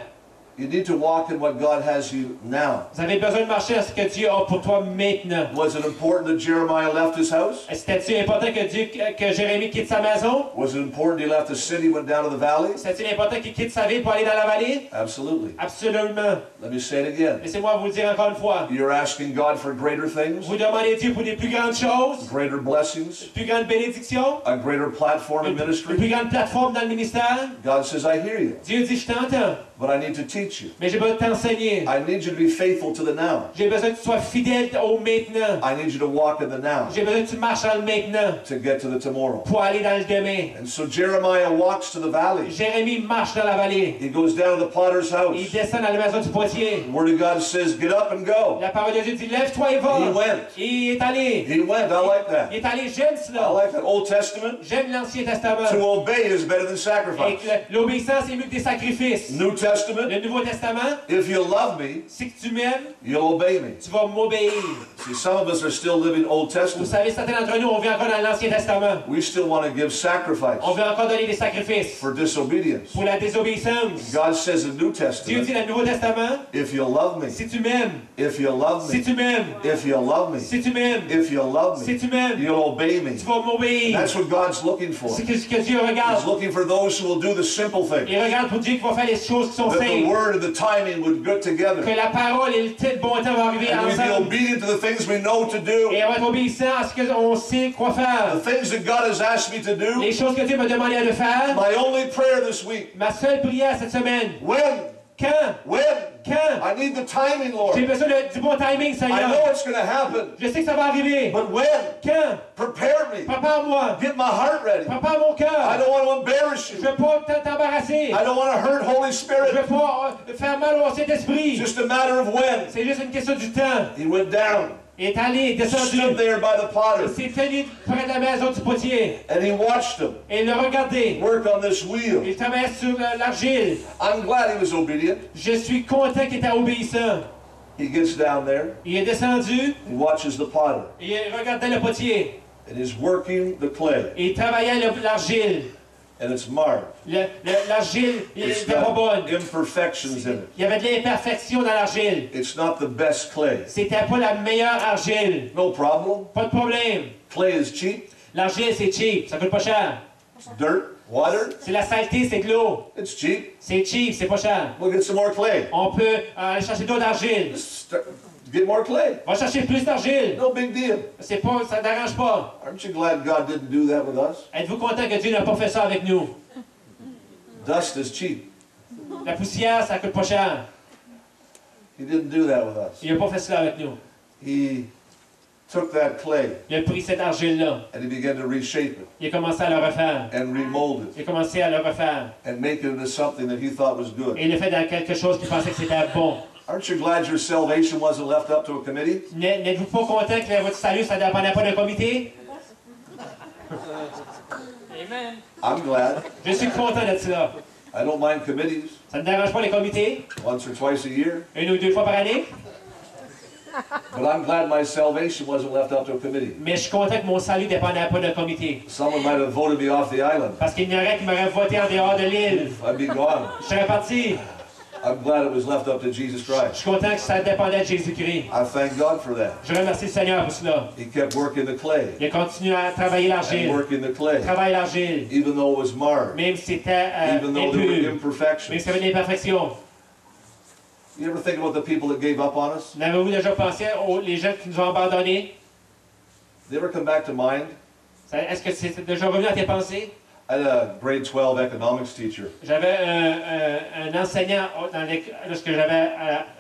S2: You need to walk in what God has you now.
S1: Vous avez besoin de marcher à ce que Dieu a pour toi maintenant.
S2: Was it important that Jeremiah left his house?
S1: C'était-il important que Jérémie quitte sa maison?
S2: Was it important he left the city, went down to the valley?
S1: C'était-il important qu'il quitte sa ville pour aller dans la vallée?
S2: Absolutely.
S1: Absolument.
S2: Let me say it again.
S1: Laissez-moi vous le dire encore une fois.
S2: You're asking God for greater things,
S1: Vous demandez Dieu pour des plus grandes choses,
S2: greater blessings,
S1: plus grandes bénédictions,
S2: a greater platform in
S1: une plus
S2: ministry.
S1: grande plateforme dans le ministère.
S2: God says, I hear you,
S1: Dieu dit, je t'entends,
S2: but I need to teach teach you.
S1: Mais j'ai besoin de t'enseigner.
S2: I need you to be faithful to the now.
S1: J'ai besoin que tu sois fidèle au maintenant.
S2: I need you to walk in the now
S1: J'ai besoin que tu marches dans le maintenant
S2: to get to the tomorrow.
S1: pour aller dans le demain.
S2: And so Jeremiah walks to the valley.
S1: Jérémie marche dans la vallée.
S2: He goes down to the potter's house.
S1: Il descend dans la maison du potier.
S2: The word of God says, get up and go.
S1: La parole de Dieu dit, lève-toi et va.
S2: He went.
S1: Il est allé.
S2: He went. I like that.
S1: Il est allé. J'aime
S2: I
S1: cela.
S2: like that. Old Testament.
S1: J'aime l'Ancien Testament.
S2: To obey is better than
S1: Et
S2: sacrifice.
S1: que l'obéissance est mieux que des sacrifices.
S2: New Testament.
S1: Le Nouveau Testament,
S2: If you love me,
S1: si que tu m'aimes,
S2: you'll obey me.
S1: tu vas m'obéir.
S2: See, some of us are still living Old
S1: Vous
S2: Testament.
S1: savez, certains d'entre nous, on vit encore dans l'Ancien Testament.
S2: We still want to give sacrifice
S1: On veut encore donner des sacrifices
S2: for disobedience.
S1: pour la désobéissance.
S2: God says in New
S1: Dieu
S2: Testament,
S1: dit dans le Nouveau Testament,
S2: if you love me,
S1: si tu m'aimes,
S2: if you love
S1: si
S2: me,
S1: tu m'aimes,
S2: if you love me,
S1: si tu m'aimes,
S2: if you love
S1: si
S2: me,
S1: tu m'aimes,
S2: you'll obey me.
S1: tu vas m'obéir.
S2: That's what God's looking for.
S1: C'est ce que Dieu
S2: He's
S1: regarde.
S2: looking for those who will do the simple things.
S1: Il regarde pour Dieu qui va faire les choses qui sont
S2: That the
S1: simples.
S2: word and the timing would go together.
S1: Que la parole et le temps de bon temps vont arriver
S2: And we'd be
S1: ensemble.
S2: obedient to the things we know to do.
S1: Et on va être obéissant à ce qu'on sait quoi faire.
S2: The things that God has asked me to do.
S1: Les choses que Dieu m'a demandé de faire.
S2: My only prayer this week.
S1: Ma seule prière cette semaine.
S2: When?
S1: Quand?
S2: When?
S1: Quand?
S2: I need the timing, Lord.
S1: J'ai besoin du bon timing,
S2: I
S1: Seigneur.
S2: know it's going to happen.
S1: Je sais que ça va arriver.
S2: But when?
S1: Quand?
S2: Prepare me.
S1: Prépare-moi.
S2: Get my heart ready.
S1: Prépare mon
S2: I
S1: cœur.
S2: don't want to embarrass
S1: Je
S2: you.
S1: veux pas t'embarrasser.
S2: I don't want to hurt Holy
S1: Je
S2: Spirit.
S1: veux pas faire mal au Saint-Esprit.
S2: It's just a matter of when.
S1: C'est juste une question du temps.
S2: He went down,
S1: Il est allé,
S2: stood
S1: descendu.
S2: there by the
S1: Il
S2: potter,
S1: s'est tenu près de la maison du potier.
S2: and he watched him
S1: Et il l'a regardé.
S2: work on this wheel.
S1: Il travaillait sur l'argile.
S2: I'm glad he was obedient.
S1: Je suis content qu'il était obéissant.
S2: He gets down there,
S1: Il est descendu
S2: he watches the potter,
S1: et il regardait le potier.
S2: and he's working the clay,
S1: Et il travaillait l'argile.
S2: and it's marred.
S1: L'argile
S2: It's
S1: n'était pas
S2: got
S1: bonne.
S2: imperfections in it.
S1: Il y avait de l'imperfection dans l'argile.
S2: It's not the best clay.
S1: C'était pas la meilleure argile.
S2: No problem.
S1: Pas de problème.
S2: Clay is cheap.
S1: L'argile, c'est cheap. Ça coûte pas cher.
S2: It's dirt, water.
S1: C'est la saleté, c'est de l'eau.
S2: It's cheap.
S1: C'est cheap, c'est pas cher.
S2: We'll get some more clay.
S1: On peut aller chercher d'autres argiles.
S2: Get more clay.
S1: On va chercher plus d'argile.
S2: No big deal.
S1: C'est pas, ça n'arrange pas.
S2: Aren't you glad God didn't do that with us?
S1: Êtes-vous content que Dieu n'a pas fait ça avec nous?
S2: Dust is cheap.
S1: La poussière, ça coûte pas cher.
S2: He didn't do that with us.
S1: Il n'a pas fait cela avec nous.
S2: He took that clay
S1: Il a pris cette argile-là.
S2: and he began to reshape it
S1: Il a commencé à le refaire.
S2: and remold it
S1: Il a commencé à le refaire.
S2: and make it into something that he thought was good.
S1: Et il l'a fait dans quelque chose qu'il pensait que c'était bon.
S2: Aren't you glad your salvation wasn't left up to a committee?
S1: N'êtes-vous pas content que votre salut, ça ne dépendait pas d'un comité? Amen.
S2: I'm glad.
S1: Je suis content de cela.
S2: I don't mind committees
S1: Ça ne dérange pas les comités,
S2: once or twice a year,
S1: une ou deux fois par année,
S2: but I'm glad my salvation wasn't left up to a committee.
S1: mais je suis content que mon salut ne dépendait pas d'un comité.
S2: Someone might have voted me off the island.
S1: Parce qu'il y en aurait qui m'auraient voté en dehors de l'île.
S2: I'd be gone.
S1: Je serais parti.
S2: I'm glad it was left up to Jesus
S1: Je
S2: Christ.
S1: suis content que ça dépendait de Jésus-Christ.
S2: I thank God for that.
S1: Je remercie le Seigneur pour cela.
S2: He kept working the clay
S1: Il a continué à travailler
S2: and
S1: l'argile.
S2: working the clay,
S1: Travaille l'argile.
S2: even though it was marred,
S1: Même si c'était
S2: even though there were
S1: impur. Même
S2: imperfections.
S1: si c'était une imperfection.
S2: You ever think about the people that gave up on us?
S1: N'avez-vous déjà pensé aux les gens qui nous ont abandonnés?
S2: They ever come back to mind?
S1: Est-ce que c'est déjà revenu à tes pensées?
S2: I had a grade 12 economics teacher.
S1: J'avais un enseignant lorsque j'avais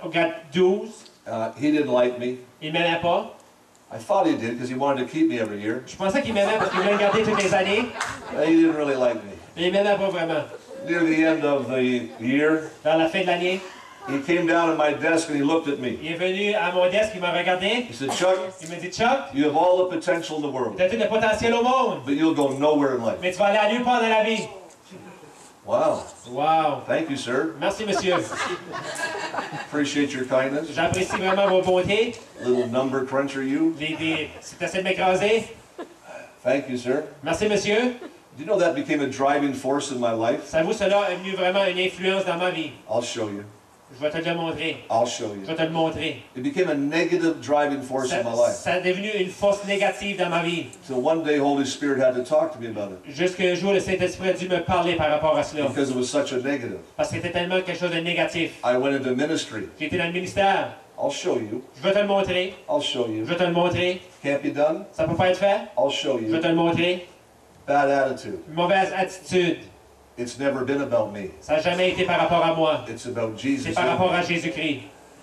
S1: au grade 12.
S2: He didn't like me.
S1: Il ne m'aimait pas.
S2: I thought he did because he wanted to keep me every year.
S1: Je pensais qu'il m'aimait parce qu'il voulait me garder toutes les années.
S2: He didn't really like me.
S1: Mais il ne m'aimait pas vraiment.
S2: Near the end of the year,
S1: Vers la fin de l'année,
S2: he came down at my desk and he looked at me.
S1: il est venu à mon desk, il m'a regardé.
S2: He said, Chuck,
S1: Il m'a dit, Chuck,
S2: you have all the potential in the world,
S1: tu as tout le potentiel au monde,
S2: but you'll go nowhere in life.
S1: mais tu vas aller à nulle part dans la vie.
S2: Wow.
S1: Wow.
S2: Thank you, sir.
S1: Merci, monsieur.
S2: Appreciate your kindness.
S1: J'apprécie vraiment vos bontés.
S2: Little number cruncher you.
S1: Si tu essaies de m'écraser.
S2: Thank you, sir.
S1: Merci, monsieur.
S2: Do you know that became a driving force in my life?
S1: Savez-vous, cela est venu vraiment une influence dans ma vie.
S2: I'll show you.
S1: Je vais te le montrer.
S2: I'll show
S1: Je
S2: you.
S1: vais te le montrer.
S2: It became a negative driving force
S1: Ça,
S2: in my life.
S1: ça est devenu une force négative dans ma vie.
S2: So one day Holy Spirit had to talk to me about it
S1: Jusqu'un jour, le Saint-Esprit a dû me parler par rapport à cela.
S2: because it was such a negative.
S1: Parce que c'était tellement quelque chose de négatif.
S2: I went into ministry.
S1: J'ai été dans le ministère.
S2: I'll show you.
S1: Je vais te le montrer.
S2: I'll show
S1: Je
S2: you.
S1: vais te le montrer.
S2: Can't be done.
S1: Ça peut pas être fait.
S2: I'll show
S1: Je vais
S2: you.
S1: te le montrer.
S2: Bad attitude.
S1: Mauvaise attitude.
S2: It's never been about me.
S1: Ça n'a jamais été par rapport à moi.
S2: It's about
S1: C'est
S2: Jesus.
S1: par rapport à Jésus-Christ.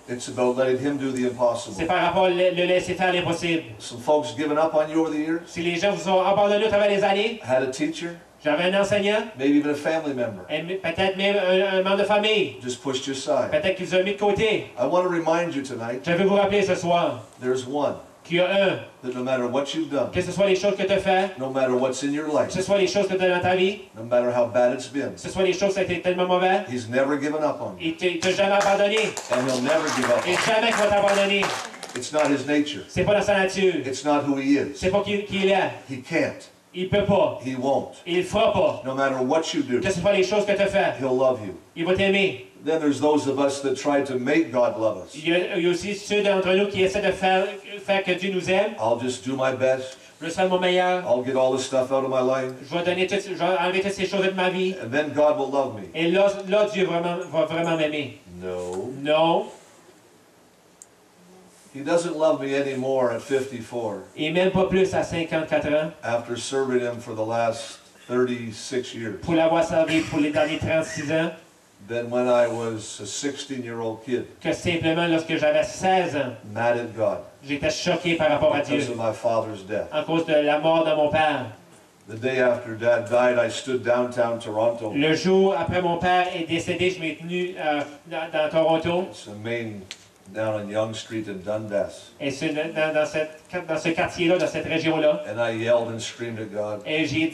S2: It's about letting Him do the
S1: C'est
S2: impossible.
S1: par rapport à le laisser faire l'impossible.
S2: Some folks given up on you over the years.
S1: Si les gens vous ont abandonné au travers des années,
S2: Had a teacher,
S1: j'avais un enseignant,
S2: maybe even a family member,
S1: et peut-être même un membre de famille,
S2: just pushed you aside.
S1: peut-être qu'ils vous ont mis de côté.
S2: I want to remind you tonight,
S1: Je veux vous rappeler ce soir
S2: there's one
S1: qu'il y a un,
S2: that no matter what you've done,
S1: que ce soit les choses que tu as faites,
S2: no matter what's in your
S1: que
S2: life,
S1: ce soit les choses que tu as dans ta vie,
S2: no matter how bad it's been,
S1: que ce soit les choses qui ont été tellement mauvaises,
S2: He's never given up on you,
S1: il t'a jamais abandonné,
S2: and He'll never give up on
S1: et
S2: you.
S1: jamais qu'il va t'abandonner.
S2: It's not His nature.
S1: C'est pas dans sa nature,
S2: It's not who He is.
S1: c'est pas qui il est,
S2: He can't.
S1: il peut pas,
S2: He won't.
S1: il le fera pas.
S2: No matter what you do,
S1: Que ce soit les choses que tu as faites,
S2: He'll love you.
S1: il va t'aimer.
S2: Then there's those of us that try to make God love us.
S1: Il y a aussi ceux d'entre nous qui essaient de faire que Dieu nous aime.
S2: I'll just do my best.
S1: Je vais faire mon meilleur.
S2: I'll get all the stuff out of my life.
S1: Je vais enlever toutes ces choses de ma vie.
S2: And then God will love me.
S1: Et là Dieu va vraiment m'aimer.
S2: No.
S1: Non.
S2: He doesn't love me anymore at 54
S1: Et même pas plus à 54 ans.
S2: after serving Him for the last 36 years
S1: Pour l'avoir servi pour les derniers 36 ans.
S2: than when I was a 16-year-old kid,
S1: Que simplement lorsque j'avais 16 ans,
S2: mad at God
S1: j'étais choqué par rapport à Dieu.
S2: because of my father's death.
S1: À cause de la mort de mon père.
S2: The day after Dad died, I stood downtown Toronto.
S1: Le jour après mon père est décédé, je m'ai tenu dans Toronto.
S2: It's the main down on Yonge Street in Dundas.
S1: Et c'est dans ce quartier-là, dans cette région-là.
S2: And I yelled and screamed at God.
S1: Et j'ai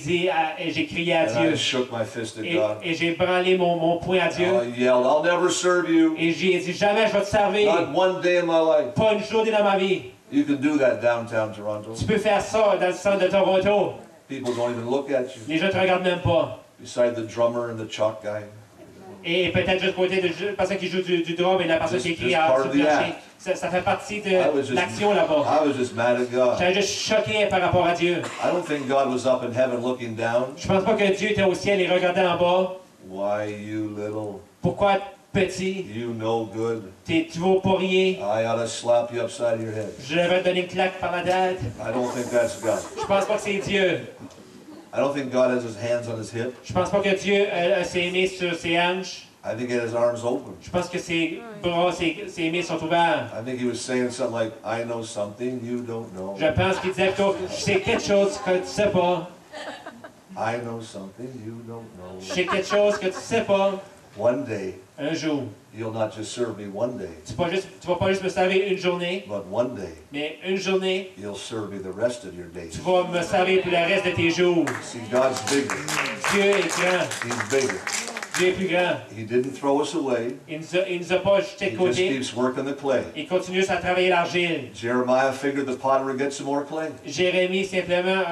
S1: crié à
S2: And I
S1: Dieu.
S2: shook my fist at God.
S1: Et j'ai branlé mon poing à Dieu.
S2: I yelled, I'll never serve you.
S1: Et j'ai dit, jamais je vais te servir.
S2: Not one day in my life.
S1: Pas une journée dans ma vie.
S2: You can do that downtown Toronto.
S1: Tu peux faire ça dans le centre de Toronto.
S2: People don't even look at you.
S1: Les gens te regardent même pas.
S2: Beside the drummer and the chalk guy.
S1: Et peut-être juste côté de la personne qui joue du drum et la personne qui écrit
S2: Just part
S1: sur
S2: of
S1: le
S2: the
S1: plancher.
S2: act.
S1: Ça fait partie
S2: I was
S1: de
S2: just-
S1: l'action là-bas.
S2: I was just mad at God.
S1: J'étais juste choqué par rapport à Dieu.
S2: I don't think God was up in heaven looking down.
S1: Je pense pas que Dieu était au ciel et regardait en bas.
S2: Why, you little,
S1: Pourquoi petit?
S2: you no good.
S1: Tu vaux pour rien.
S2: I ought to slap you upside of your head.
S1: Je vais te donner une claque par la tête.
S2: I don't think that's God.
S1: Je pense pas que c'est Dieu.
S2: I don't think God has His hands on His hip.
S1: Je pense pas que Dieu a ses mains sur ses hanches.
S2: I think He had His arms open.
S1: Je pense que ses bras, ses mains sont ouverts.
S2: I think He was saying something like, I know something you don't know.
S1: Je pense qu'il disait que je sais quelque chose que tu sais pas.
S2: I know something you don't know.
S1: Je sais quelque chose que tu sais pas.
S2: One day,
S1: Un jour.
S2: you'll not just serve me one day,
S1: Tu vas pas juste me servir une journée,
S2: but one day,
S1: mais une journée,
S2: you'll serve me the rest of your days.
S1: tu vas me servir pour le reste de tes jours.
S2: See, God's bigger.
S1: Dieu est grand.
S2: He's bigger.
S1: Dieu est plus grand.
S2: He didn't throw us away.
S1: Il nous a pas jetés
S2: He
S1: de
S2: just
S1: côté.
S2: keeps working the clay.
S1: Il continue à travailler l'argile.
S2: Jeremiah figured the potter would get some more clay.
S1: Jérémie, simplement,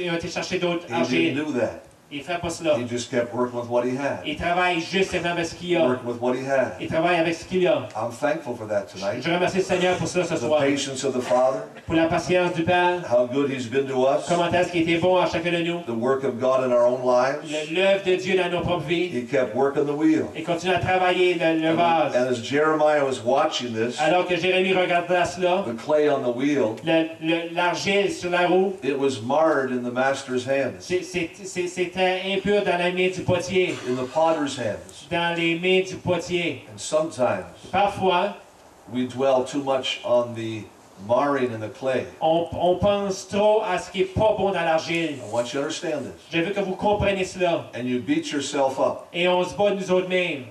S1: il a été chercher d'autres
S2: He didn't
S1: argiles.
S2: do that.
S1: Il ne fait pas cela.
S2: He just kept working with what he had.
S1: Il travaille juste simplement avec ce qu'il a.
S2: Working with what he had.
S1: Il travaille avec ce qu'il a.
S2: I'm thankful for that tonight.
S1: Je remercie le Seigneur pour cela ce
S2: The
S1: soir.
S2: patience of the Father,
S1: Pour la patience du Père.
S2: how good He's been to us,
S1: Comment est-ce qu'il était bon à chacun de nous.
S2: the work of God in our own lives.
S1: L'œuvre de Dieu dans nos propres vies.
S2: He kept working the wheel.
S1: Il continue à travailler le vase.
S2: And as Jeremiah was watching this,
S1: Alors que Jérémie regardait cela,
S2: the clay on the wheel,
S1: l'argile sur la roue,
S2: it was marred in the master's hands,
S1: c'était impur dans la main du potier.
S2: in the potter's hands.
S1: Dans les mains du potier.
S2: And sometimes
S1: Parfois,
S2: we dwell too much on the marring in the clay.
S1: on pense trop à ce qui n'est pas bon dans l'argile.
S2: I want you to understand this.
S1: Je veux que vous compreniez cela.
S2: And you beat yourself up.
S1: Et on se bat nous autres mêmes.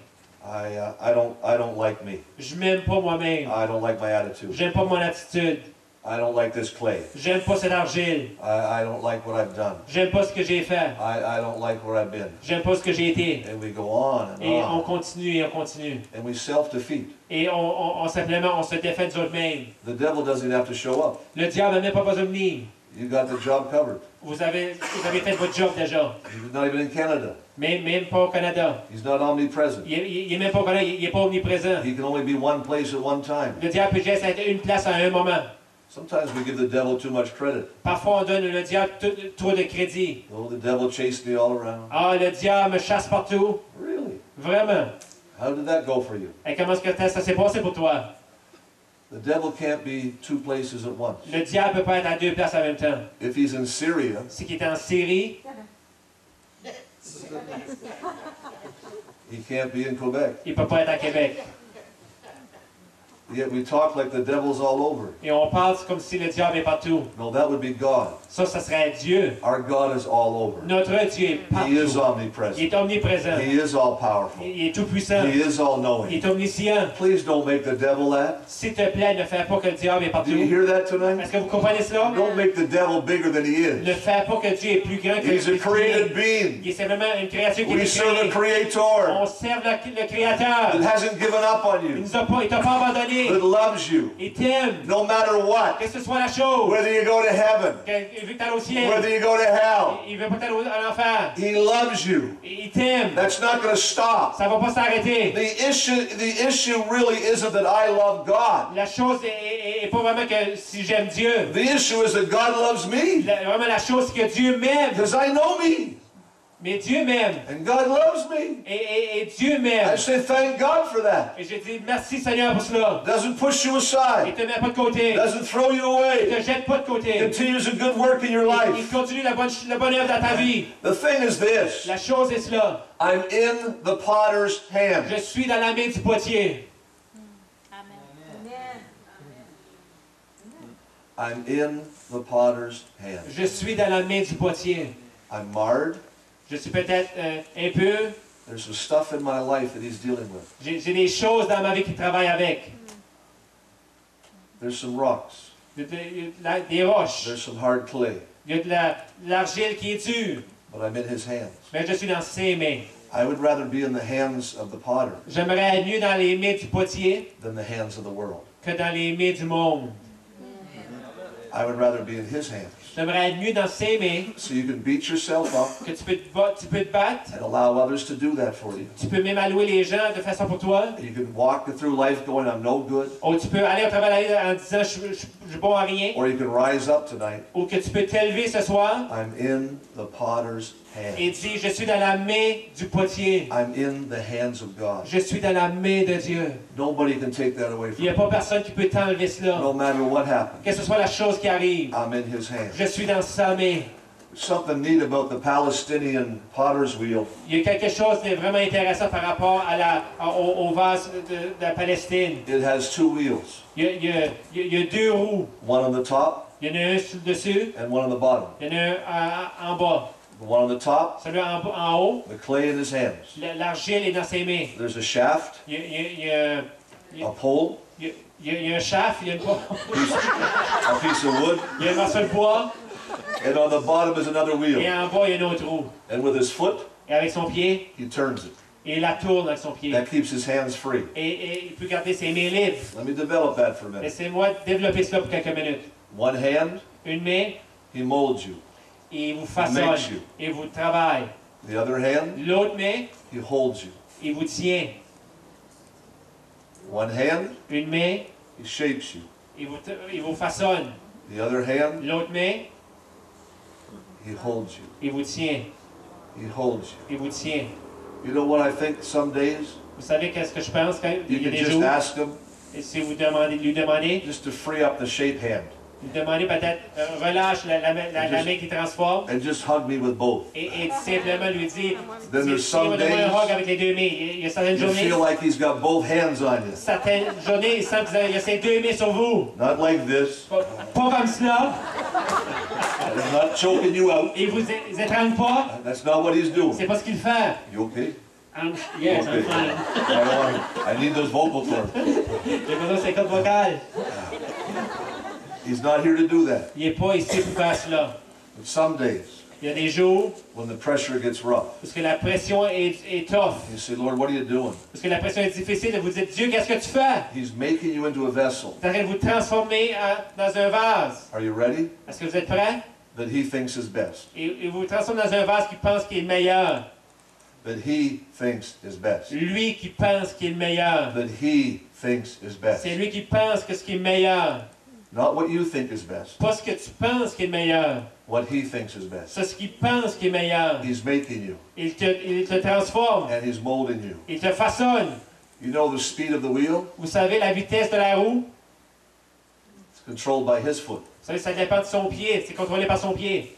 S2: I don't like me.
S1: Je m'aime pas moi-même.
S2: I don't like my attitude.
S1: J'aime pas mon attitude.
S2: I don't like this clay.
S1: J'aime pas cette argile.
S2: I don't like what I've done.
S1: J'aime pas ce que j'ai fait.
S2: I don't like where I've been.
S1: J'aime pas ce que j'ai été.
S2: And we go on and
S1: Et on
S2: on.
S1: continue et on continue.
S2: And we self-defeat.
S1: Et simplement, on se défait nous autres mêmes.
S2: The devil doesn't have to show up.
S1: Le diable n'a même pas besoin de venir.
S2: You got the job covered.
S1: Vous avez fait votre job déjà.
S2: He's not even in Canada.
S1: Même pas au Canada.
S2: He's not omnipresent.
S1: Il est même pas au Canada, il est pas omniprésent.
S2: He can only be one place at one time.
S1: Le diable peut juste être une place à un moment.
S2: Sometimes we give the devil too much credit.
S1: Parfois, on donne le diable trop de crédit.
S2: Oh, the devil chased me all around.
S1: Ah, le diable me chasse partout.
S2: Really?
S1: Vraiment.
S2: How did that go for you?
S1: Et comment est-ce que ça s'est passé pour toi?
S2: The devil can't be two places at once.
S1: Le diable ne peut pas être à deux places en même temps.
S2: If he's in Syria,
S1: Si qui est en Syrie,
S2: He can't be in Quebec.
S1: Il ne peut pas être à Québec.
S2: Yet we talk like the devil's all over.
S1: Et on parle comme si le diable est partout.
S2: No, that would be God.
S1: Ça serait Dieu.
S2: Our God is all over.
S1: Notre Dieu est
S2: He is
S1: partout.
S2: omnipresent.
S1: Il est omniprésent.
S2: He is all powerful.
S1: Il est tout puissant.
S2: He is all
S1: Il
S2: knowing.
S1: est omniscient.
S2: Please don't make the devil that.
S1: S'il te plaît, ne fais pas que le diable est partout.
S2: Do you hear that tonight?
S1: Est-ce que vous comprenez cela?
S2: Don't make the devil bigger than he
S1: Ne
S2: is.
S1: fais pas que Dieu est plus grand que
S2: He's a
S1: le
S2: created being.
S1: Il est simplement une créature qui
S2: We
S1: est
S2: serve a
S1: créée.
S2: creator
S1: On sert le Créateur.
S2: that hasn't given up on
S1: Il
S2: you,
S1: nous a pas, il t'a pas abandonné.
S2: that loves you,
S1: Il t'aime.
S2: no matter what.
S1: Que ce soit la chose.
S2: Whether you go to heaven,
S1: Il veut que tu ailles au ciel.
S2: whether you go to hell,
S1: Il veut pas que tu ailles à l'enfer.
S2: he loves you.
S1: Il t'aime.
S2: That's not going to stop.
S1: Ça va pas s'arrêter.
S2: The issue really isn't that I love God.
S1: La chose est pas vraiment que si j'aime Dieu.
S2: The issue is that God loves me,
S1: Vraiment la chose, c'est que Dieu m'aime.
S2: because I know me,
S1: Mais Dieu m'aime.
S2: and God loves me.
S1: Et Dieu
S2: I
S1: m'aime.
S2: say thank God for that.
S1: Et je dis merci Seigneur pour cela.
S2: Doesn't push you
S1: Il
S2: aside,
S1: te met pas de côté.
S2: doesn't throw you
S1: Il
S2: away,
S1: te jette pas de côté.
S2: continues a good work in your
S1: Il
S2: life.
S1: continue la bonne œuvre dans ta vie.
S2: The thing is this,
S1: La chose est cela.
S2: I'm in the potter's hand.
S1: Je suis dans la main du potier.
S2: I'm in the potter's hand.
S1: Je suis dans la main du potier.
S2: I'm marred.
S1: Je suis peut-être impur.
S2: There's some stuff in my life that he's dealing with.
S1: J'ai des choses dans ma vie qu'il travaille avec.
S2: There's some rocks.
S1: Des roches.
S2: There's some hard clay.
S1: Il y a de l'argile qui est dure.
S2: But I'm in his hands.
S1: Mais je suis dans ses mains.
S2: I would rather be in the hands of the potter
S1: J'aimerais être mieux dans les mains du potier
S2: than the hands of the world.
S1: que dans les mains du monde.
S2: I would rather be in his hands.
S1: J'aimerais être mieux dans ses mains,
S2: So you can beat yourself up
S1: que tu peux te battre.
S2: and allow others to do that for you.
S1: Tu peux même allouer les gens de façon pour toi.
S2: You can walk through life going, I'm no good.
S1: Ou tu peux aller au travail en disant je suis bon à rien.
S2: Or you can rise up tonight.
S1: Ou que tu peux t'élever ce soir
S2: I'm in the potter's
S1: et
S2: hand.
S1: dire je suis dans la main du potier.
S2: I'm in the hands of God.
S1: Je suis dans la main de Dieu.
S2: Nobody can take that away
S1: Il
S2: from
S1: n'y a
S2: me.
S1: pas personne qui peut t'enlever cela.
S2: No matter what happens,
S1: Que ce soit la chose qui arrive.
S2: I'm in his hands.
S1: Je suis dans sa main.
S2: There's something neat about the Palestinian potter's wheel.
S1: Il y a quelque chose de vraiment intéressant par rapport au vase de la Palestine.
S2: It has two wheels,
S1: Il y a deux roues.
S2: one on the top
S1: Il y en a un sur le dessus,
S2: and one on the bottom.
S1: il y en a un en bas.
S2: The one on the top,
S1: Celui en haut,
S2: the clay in his hands.
S1: l'argile est dans ses mains.
S2: There's a shaft,
S1: Il y a
S2: a pole,
S1: il y a un shaft, il y a
S2: a piece of wood,
S1: un morceau de bois,
S2: and on the bottom is another
S1: et
S2: wheel.
S1: en bas, il y a une autre roue.
S2: And with his foot,
S1: Et avec son pied,
S2: he turns it.
S1: il la tourne avec son pied.
S2: That keeps his hands free.
S1: Et il peut garder ses mains libres.
S2: Let me develop that for a minute.
S1: Laissez-moi développer cela pour quelques minutes.
S2: One hand,
S1: Une main,
S2: he molds you.
S1: il vous
S2: Makes
S1: façonne,
S2: you.
S1: il vous travaille.
S2: The other hand,
S1: L'autre main,
S2: he holds you.
S1: il vous tient.
S2: One hand,
S1: Une main,
S2: he shapes you.
S1: il vous façonne.
S2: The other hand,
S1: L'autre main,
S2: he holds you.
S1: il vous tient.
S2: He holds you.
S1: Il vous tient.
S2: You know what I think some days?
S1: Vous savez qu'est-ce que je pense quand
S2: You
S1: il y a
S2: can
S1: des
S2: just
S1: jours,
S2: ask him
S1: et si vous demandez, lui demandez,
S2: just to free up the shape hand
S1: lui demandez peut-être, relâche la main qui transforme,
S2: and just hug me with both.
S1: et simplement lui dire,
S2: Then there's
S1: tiens,
S2: some
S1: donne-moi un hug
S2: days
S1: avec les deux mains. Il y a certaines
S2: you
S1: journées,
S2: feel like he's got both hands on you.
S1: certaines journées, il sent qu'il y a ses deux mains sur vous.
S2: Not like this.
S1: Pas comme cela.
S2: He's not choking you out.
S1: Il vous étrangle pas.
S2: That's not what he's doing.
S1: C'est pas ce qu'il fait.
S2: You okay?
S1: Yes,
S2: Okay.
S1: I'm fine.
S2: I need those vocal cords.
S1: J'ai besoin de ses cordes vocales.
S2: He's not here to do that.
S1: Il n'est pas ici pour faire cela.
S2: But some days,
S1: Il y a des jours
S2: when the pressure gets rough,
S1: parce que la pression est tough.
S2: you say, Lord, what are you doing?
S1: Parce que la pression est difficile. Vous dites, Dieu, qu'est-ce que tu fais?
S2: He's making you into a vessel.
S1: Tu es en train de vous transformer dans un vase.
S2: Are you ready?
S1: Est-ce que vous êtes prêts?
S2: That he thinks is best.
S1: Et vous transformez dans un vase qui pense qu'il est le meilleur.
S2: That he thinks is best.
S1: Lui qui pense qu'il est le meilleur.
S2: That he thinks is best.
S1: C'est lui qui pense que ce qui est le meilleur.
S2: Not what you think is best.
S1: Pas ce que tu penses qui est le meilleur.
S2: What he thinks is best.
S1: C'est ce qu'il pense qui est meilleur.
S2: He's making you.
S1: Il te transforme.
S2: And he's molding you.
S1: Il te façonne.
S2: You know the speed of the wheel?
S1: Vous savez, la vitesse de la roue,
S2: It's controlled by his foot.
S1: vous savez, ça dépend de son pied. C'est contrôlé par son pied.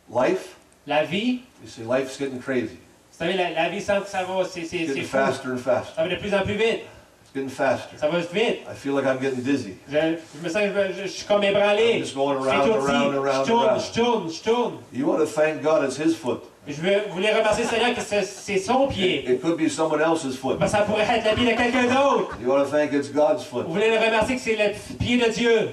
S2: Life
S1: La vie,
S2: You see, life's getting crazy.
S1: vous savez, la vie semble que ça va,
S2: It's
S1: c'est
S2: getting
S1: fou.
S2: faster and faster.
S1: Ça va de plus en plus vite.
S2: It's getting faster.
S1: Ça va vite.
S2: I feel like I'm getting dizzy.
S1: Je me sens que je suis comme ébranlé.
S2: I'm just going
S1: Je suis
S2: around,
S1: étourdi.
S2: around, around,
S1: Je tourne,
S2: around.
S1: je tourne, je tourne.
S2: You want to thank God it's His foot.
S1: Je voulais remercier le Seigneur que c'est son pied.
S2: It could be someone else's foot.
S1: Ben, ça pourrait être le pied de quelqu'un d'autre.
S2: You want to thank it's God's foot.
S1: Vous voulez le remercier que c'est le pied de Dieu.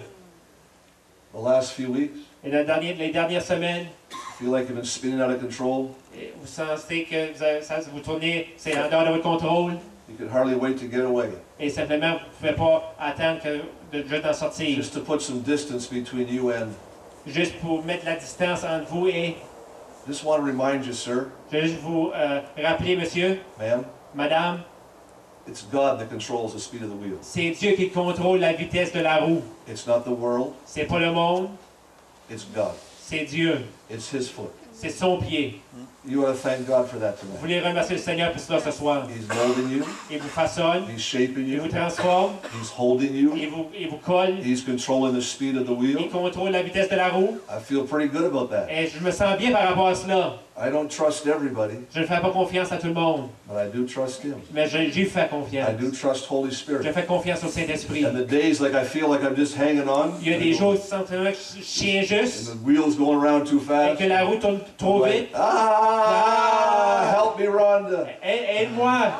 S2: The last few weeks,
S1: Et les dernières semaines,
S2: I feel like you've been spinning out of control.
S1: et vous sentez que vous tournez, c'est en dehors de votre contrôle.
S2: You could hardly wait to get away.
S1: Et simplement, vous ne pouvez pas attendre de juste en sortir.
S2: Just to put some distance between you and.
S1: Juste pour mettre la distance entre vous et...
S2: Just want to remind you, sir,
S1: Je veux juste vous rappeler, monsieur,
S2: ma'am,
S1: madame,
S2: it's God that controls the speed of the wheel.
S1: c'est Dieu qui contrôle la vitesse de la roue.
S2: It's not the world,
S1: C'est pas le monde,
S2: it's God.
S1: c'est Dieu.
S2: It's His foot.
S1: C'est son pied.
S2: You want to thank God for that
S1: Vous
S2: tonight.
S1: voulez remercier le Seigneur pour cela ce soir.
S2: He's molding you,
S1: Il vous façonne,
S2: He's shaping
S1: il vous
S2: you,
S1: transforme,
S2: He's holding you,
S1: il vous colle,
S2: He's controlling the speed of the
S1: il
S2: wheel.
S1: contrôle la vitesse de la roue.
S2: I feel pretty good about that.
S1: Et je me sens bien par rapport à cela.
S2: I don't trust everybody,
S1: Je ne fais pas confiance à tout le monde,
S2: but I do trust Him.
S1: mais j'y fais
S2: I
S1: confiance.
S2: do trust Holy
S1: Je
S2: Spirit.
S1: fais confiance au Saint-Esprit.
S2: And the days like I feel like I'm just hanging on,
S1: Il y a des jours où simplement que je tiens
S2: and
S1: juste
S2: the wheel's going around too
S1: et
S2: fast.
S1: que la roue tourne trop
S2: Like,
S1: vite.
S2: help me, Rhonda.
S1: Aide-moi.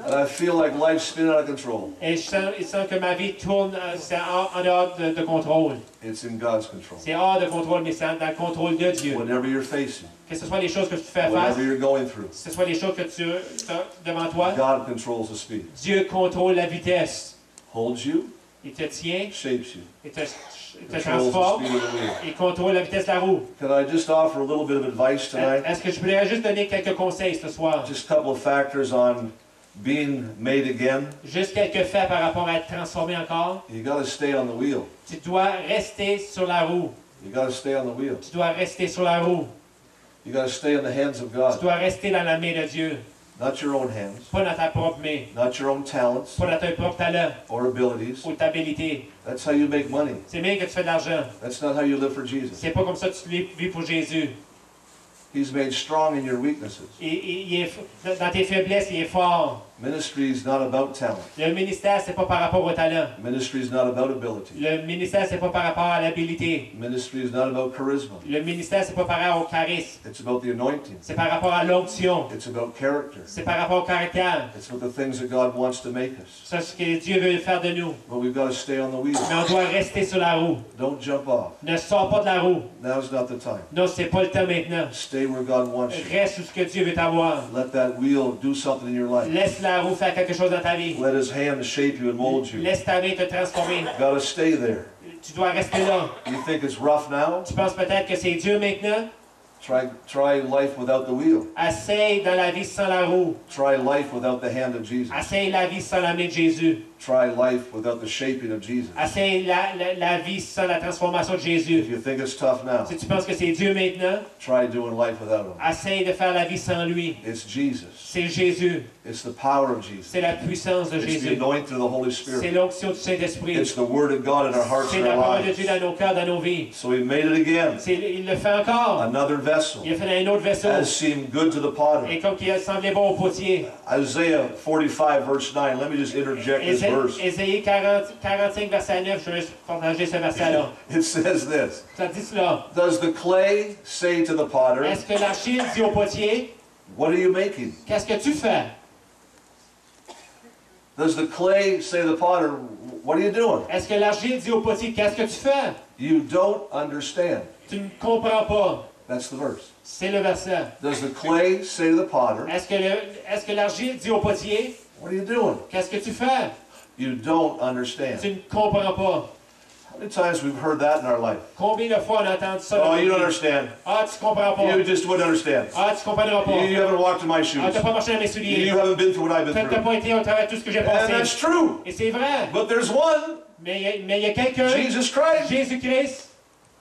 S2: And I feel like life's spinning out of control.
S1: Et je sens que ma vie tourne c'est en dehors de contrôle.
S2: It's in God's control.
S1: C'est hors de contrôle, mais c'est dans le contrôle de Dieu.
S2: Whatever you're facing,
S1: Que ce soit les choses que tu fais face,
S2: whatever you're going through,
S1: que ce soit les choses que tu as devant toi,
S2: God controls the speed.
S1: Dieu contrôle la vitesse.
S2: Holds you,
S1: Il te tient,
S2: shapes you,
S1: il te
S2: controls the
S1: transforme,
S2: speed of the wheel.
S1: il contrôle la vitesse de la roue.
S2: Can I just offer a little bit of advice tonight?
S1: Est-ce que je pourrais juste donner quelques conseils ce soir?
S2: Just a couple of factors on being made again.
S1: Juste quelques faits par rapport à être transformé encore.
S2: You got to stay on the wheel.
S1: Tu dois rester sur la roue.
S2: You got to stay on the wheel.
S1: Tu dois rester sur la roue.
S2: You got to stay in the hands of
S1: Tu
S2: God,
S1: dois rester dans la main de Dieu.
S2: not your own hands,
S1: Pas dans ta propre main.
S2: not your own talents
S1: Pas dans ton propre talent
S2: or abilities.
S1: ou ta habilité.
S2: That's how you make money.
S1: C'est bien que tu fais de l'argent.
S2: That's not how you live for Jesus.
S1: C'est pas comme ça que tu vis pour Jésus.
S2: He's made strong in your weaknesses.
S1: Dans tes faiblesses, il est fort.
S2: Ministry is not about talent.
S1: Le ministère, c'est pas par rapport au talent.
S2: Ministry is not about ability.
S1: Le ministère, c'est pas par rapport à l'habilité.
S2: Ministry is not about charisma.
S1: Le ministère, c'est pas par rapport au charisme.
S2: It's about the anointing.
S1: C'est par rapport à l'onction.
S2: It's about character.
S1: C'est par rapport au caractère.
S2: It's about the things that God wants to make us.
S1: C'est ce que Dieu veut faire de nous.
S2: But we've got to stay on the wheel.
S1: Mais on doit rester sur la roue.
S2: Don't jump off.
S1: Ne sors pas de la roue.
S2: Now's not the time.
S1: Non, c'est pas le temps maintenant.
S2: Stay where God wants you.
S1: Reste où ce que Dieu veut t'avoir.
S2: Let that wheel do something in your life.
S1: Laisse la roue faire quelque chose dans ta vie.
S2: Let His hand shape you and mold you.
S1: Laisse ta main te transformer.
S2: Got to stay there.
S1: Tu dois rester là.
S2: You think it's rough now?
S1: Tu penses peut-être que c'est dur maintenant?
S2: Try life without the wheel.
S1: Essaye dans la vie sans la roue.
S2: Try life without the hand of Jesus.
S1: Essaye la vie sans la main de Jésus.
S2: Try life without the shaping of Jesus.
S1: Essaye la vie sans la transformation de
S2: If
S1: Jésus.
S2: you think it's tough now,
S1: Si tu penses que c'est dur maintenant,
S2: try doing life without Him.
S1: essaye de faire la vie sans lui.
S2: It's Jesus.
S1: C'est Jésus.
S2: It's the power of Jesus.
S1: C'est la puissance de
S2: It's the
S1: Jésus.
S2: anointing of the Holy
S1: C'est
S2: Spirit.
S1: l'onction du Saint-Esprit.
S2: It's the Word of God in our hearts
S1: C'est
S2: and
S1: la
S2: our
S1: parole de Dieu
S2: lives.
S1: dans nos cœurs, dans nos vies.
S2: So He made it again.
S1: Il le fait encore.
S2: Another vessel.
S1: Il a fait dans un autre vaisseau.
S2: As seemed good to the potter.
S1: Et comme il a semblé bon au potier.
S2: Isaiah 45 verse 9. Let me just interject this verse.
S1: Ésaïe 45, verset 9, je vais juste partager ce verset-là.
S2: It says this.
S1: Ça dit cela.
S2: Does the clay say to the potter,
S1: Est-ce que l'argile dit au potier,
S2: what are you making?
S1: qu'est-ce que tu fais?
S2: Does the clay say to the potter, what are you doing?
S1: Est-ce que l'argile dit au potier, qu'est-ce que tu fais?
S2: You don't understand.
S1: Tu ne comprends pas.
S2: That's the verse.
S1: C'est le verset.
S2: Does the clay say to the potter,
S1: Est-ce que l'argile dit au potier,
S2: what are you doing?
S1: qu'est-ce que tu fais?
S2: You don't understand.
S1: Tu ne comprends pas.
S2: How many times we've heard that in our life?
S1: Combien de fois on a entendu ça?
S2: Oh,
S1: dans
S2: you
S1: notre
S2: don't
S1: vie?
S2: understand.
S1: Ah, tu comprends pas.
S2: You just wouldn't understand.
S1: Ah, tu comprendras pas.
S2: You haven't walked in my shoes.
S1: Ah, tu n'as pas marché dans mes souliers.
S2: You haven't been through what I've
S1: Tu
S2: been
S1: n'as
S2: through.
S1: pas été au travers de tout ce que j'ai
S2: And
S1: passé.
S2: that's true.
S1: Et c'est vrai.
S2: But there's one,
S1: Mais il y a quelqu'un,
S2: Jesus Christ,
S1: Jésus-Christ,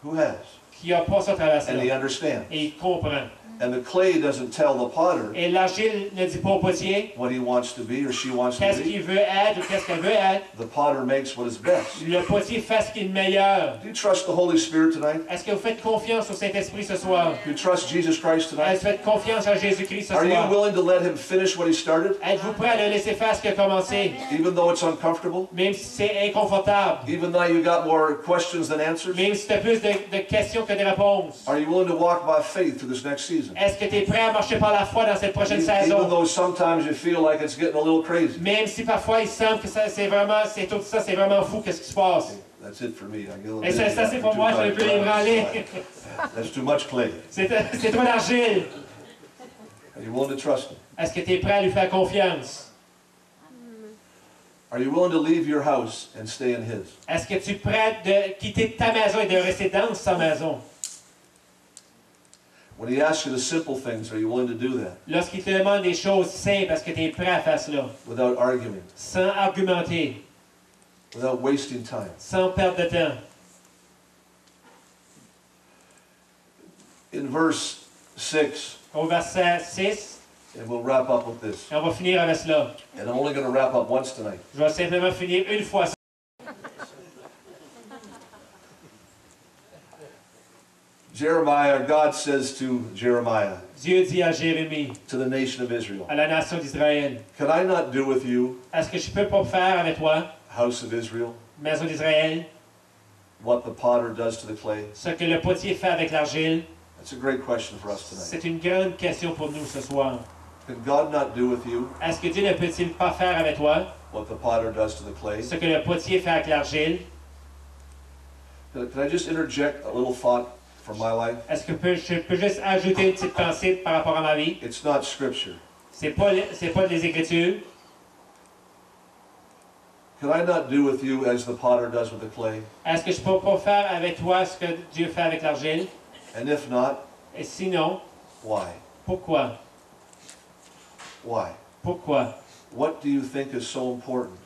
S2: who has.
S1: qui a passé au travers de
S2: And he
S1: cela.
S2: understands.
S1: Et il comprend.
S2: And the clay doesn't tell the potter
S1: Et l'argile ne dit pas au potier
S2: what he wants to be or she wants to
S1: qu'est-ce
S2: be.
S1: qu'il veut être ou qu'est-ce qu'elle veut être.
S2: The potter makes what is best.
S1: Le potier fait ce qui est le meilleur.
S2: Do you trust the Holy Spirit tonight?
S1: Est-ce que vous faites confiance au Saint-Esprit ce soir?
S2: Do you trust Jesus Christ
S1: Est-ce que
S2: tonight?
S1: vous faites confiance à Jésus-Christ ce
S2: Are you
S1: soir?
S2: willing to let him finish what he started,
S1: Êtes-vous prêt à le laisser faire ce qu'il a commencé?
S2: even though it's uncomfortable?
S1: Même si c'est inconfortable.
S2: Even though you got more questions than answers?
S1: Même si tu as plus de questions que de réponses.
S2: Are you willing to walk by faith through this next season?
S1: Est-ce que tu es prêt à marcher par la foi dans cette prochaine
S2: Even
S1: saison?
S2: though sometimes you feel like it's getting a little crazy.
S1: Même si parfois il semble que c'est vraiment fou, qu'est-ce qui se passe?
S2: That's it for me. I get a little
S1: Et ça c'est pour moi, je vais plus ébranler.
S2: That's too much clay.
S1: C'est trop d'argile.
S2: Are you willing to trust him?
S1: Est-ce que tu es prêt à lui faire confiance?
S2: Are you willing to leave your house and stay in his?
S1: Est-ce que tu es prêt de quitter ta maison et de rester dans sa maison?
S2: When he asks you the simple things, are you willing to do that
S1: Lorsqu'il te demande des choses simples, est-ce que tu es prêt à faire cela?
S2: without arguing,
S1: Sans argumenter,
S2: without wasting time?
S1: sans perdre de temps.
S2: In verse 6,
S1: Au verset 6,
S2: and we'll wrap up with this.
S1: on va finir avec cela.
S2: And I'm only going to wrap up once tonight.
S1: Je vais simplement finir une fois.
S2: Jeremiah, God says to Jeremiah,
S1: Dieu dit à Jérémie,
S2: to the nation of Israel,
S1: à la nation d'Israël,
S2: can I not do with you,
S1: est-ce que je peux pas faire avec toi,
S2: house of Israel,
S1: maison d'Israël,
S2: what the potter does to the clay?
S1: ce que le potier fait avec l'argile?
S2: That's a great question for us tonight.
S1: C'est une grande question pour nous ce soir.
S2: Can God not do with you
S1: Est-ce que Dieu ne peut-il pas faire avec toi
S2: what the potter does to the clay?
S1: ce que le potier fait avec l'argile?
S2: Can I just interject a little thought from my life?
S1: Est-ce que je peux juste ajouter une petite pensée par rapport à ma vie?
S2: It's not scripture.
S1: C'est pas des Écritures.
S2: Can I not do with you as the potter does with the clay?
S1: Est-ce que je peux pas faire avec toi ce que Dieu fait avec l'argile?
S2: And if not,
S1: Et sinon,
S2: why?
S1: pourquoi?
S2: Why?
S1: Pourquoi?
S2: What do you think is so important?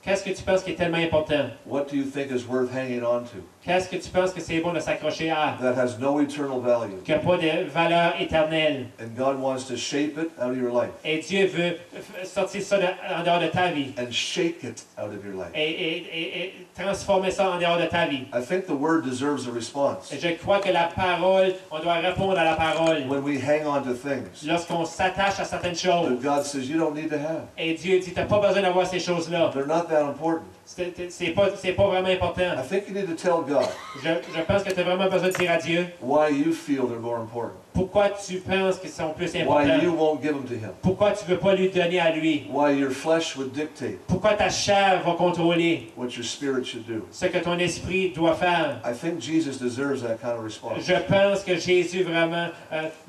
S1: Qu'est-ce que tu penses qui est tellement important?
S2: What do you think is worth hanging on to?
S1: Qu'est-ce que tu penses que c'est bon de s'accrocher à?
S2: That has no eternal value.
S1: Qui n'a pas de valeur éternelle.
S2: And God wants to shape it out of your life.
S1: Et Dieu veut sortir ça en dehors de ta vie.
S2: And shake it out of your life.
S1: Et transformer ça en dehors de ta vie.
S2: I think the word deserves a response.
S1: Et je crois que la parole, on doit répondre à la parole.
S2: When we hang on to things
S1: Lorsqu'on s'attache à certaines choses.
S2: that God says you don't need to have.
S1: Et Dieu dit, tu n'as pas besoin d'avoir ces choses-là.
S2: They're not that important.
S1: C'est pas vraiment important.
S2: I think you need to tell God
S1: Je pense que tu as vraiment besoin de dire à Dieu
S2: why you feel they're more important.
S1: pourquoi tu penses qu'ils sont plus
S2: Why you
S1: importants.
S2: won't give them to Him.
S1: Pourquoi tu ne veux pas lui donner à lui.
S2: Why your flesh would dictate
S1: Pourquoi ta chair va contrôler
S2: what your spirit should do.
S1: ce que ton esprit doit faire.
S2: I think Jesus deserves that kind of response.
S1: Je pense que Jésus vraiment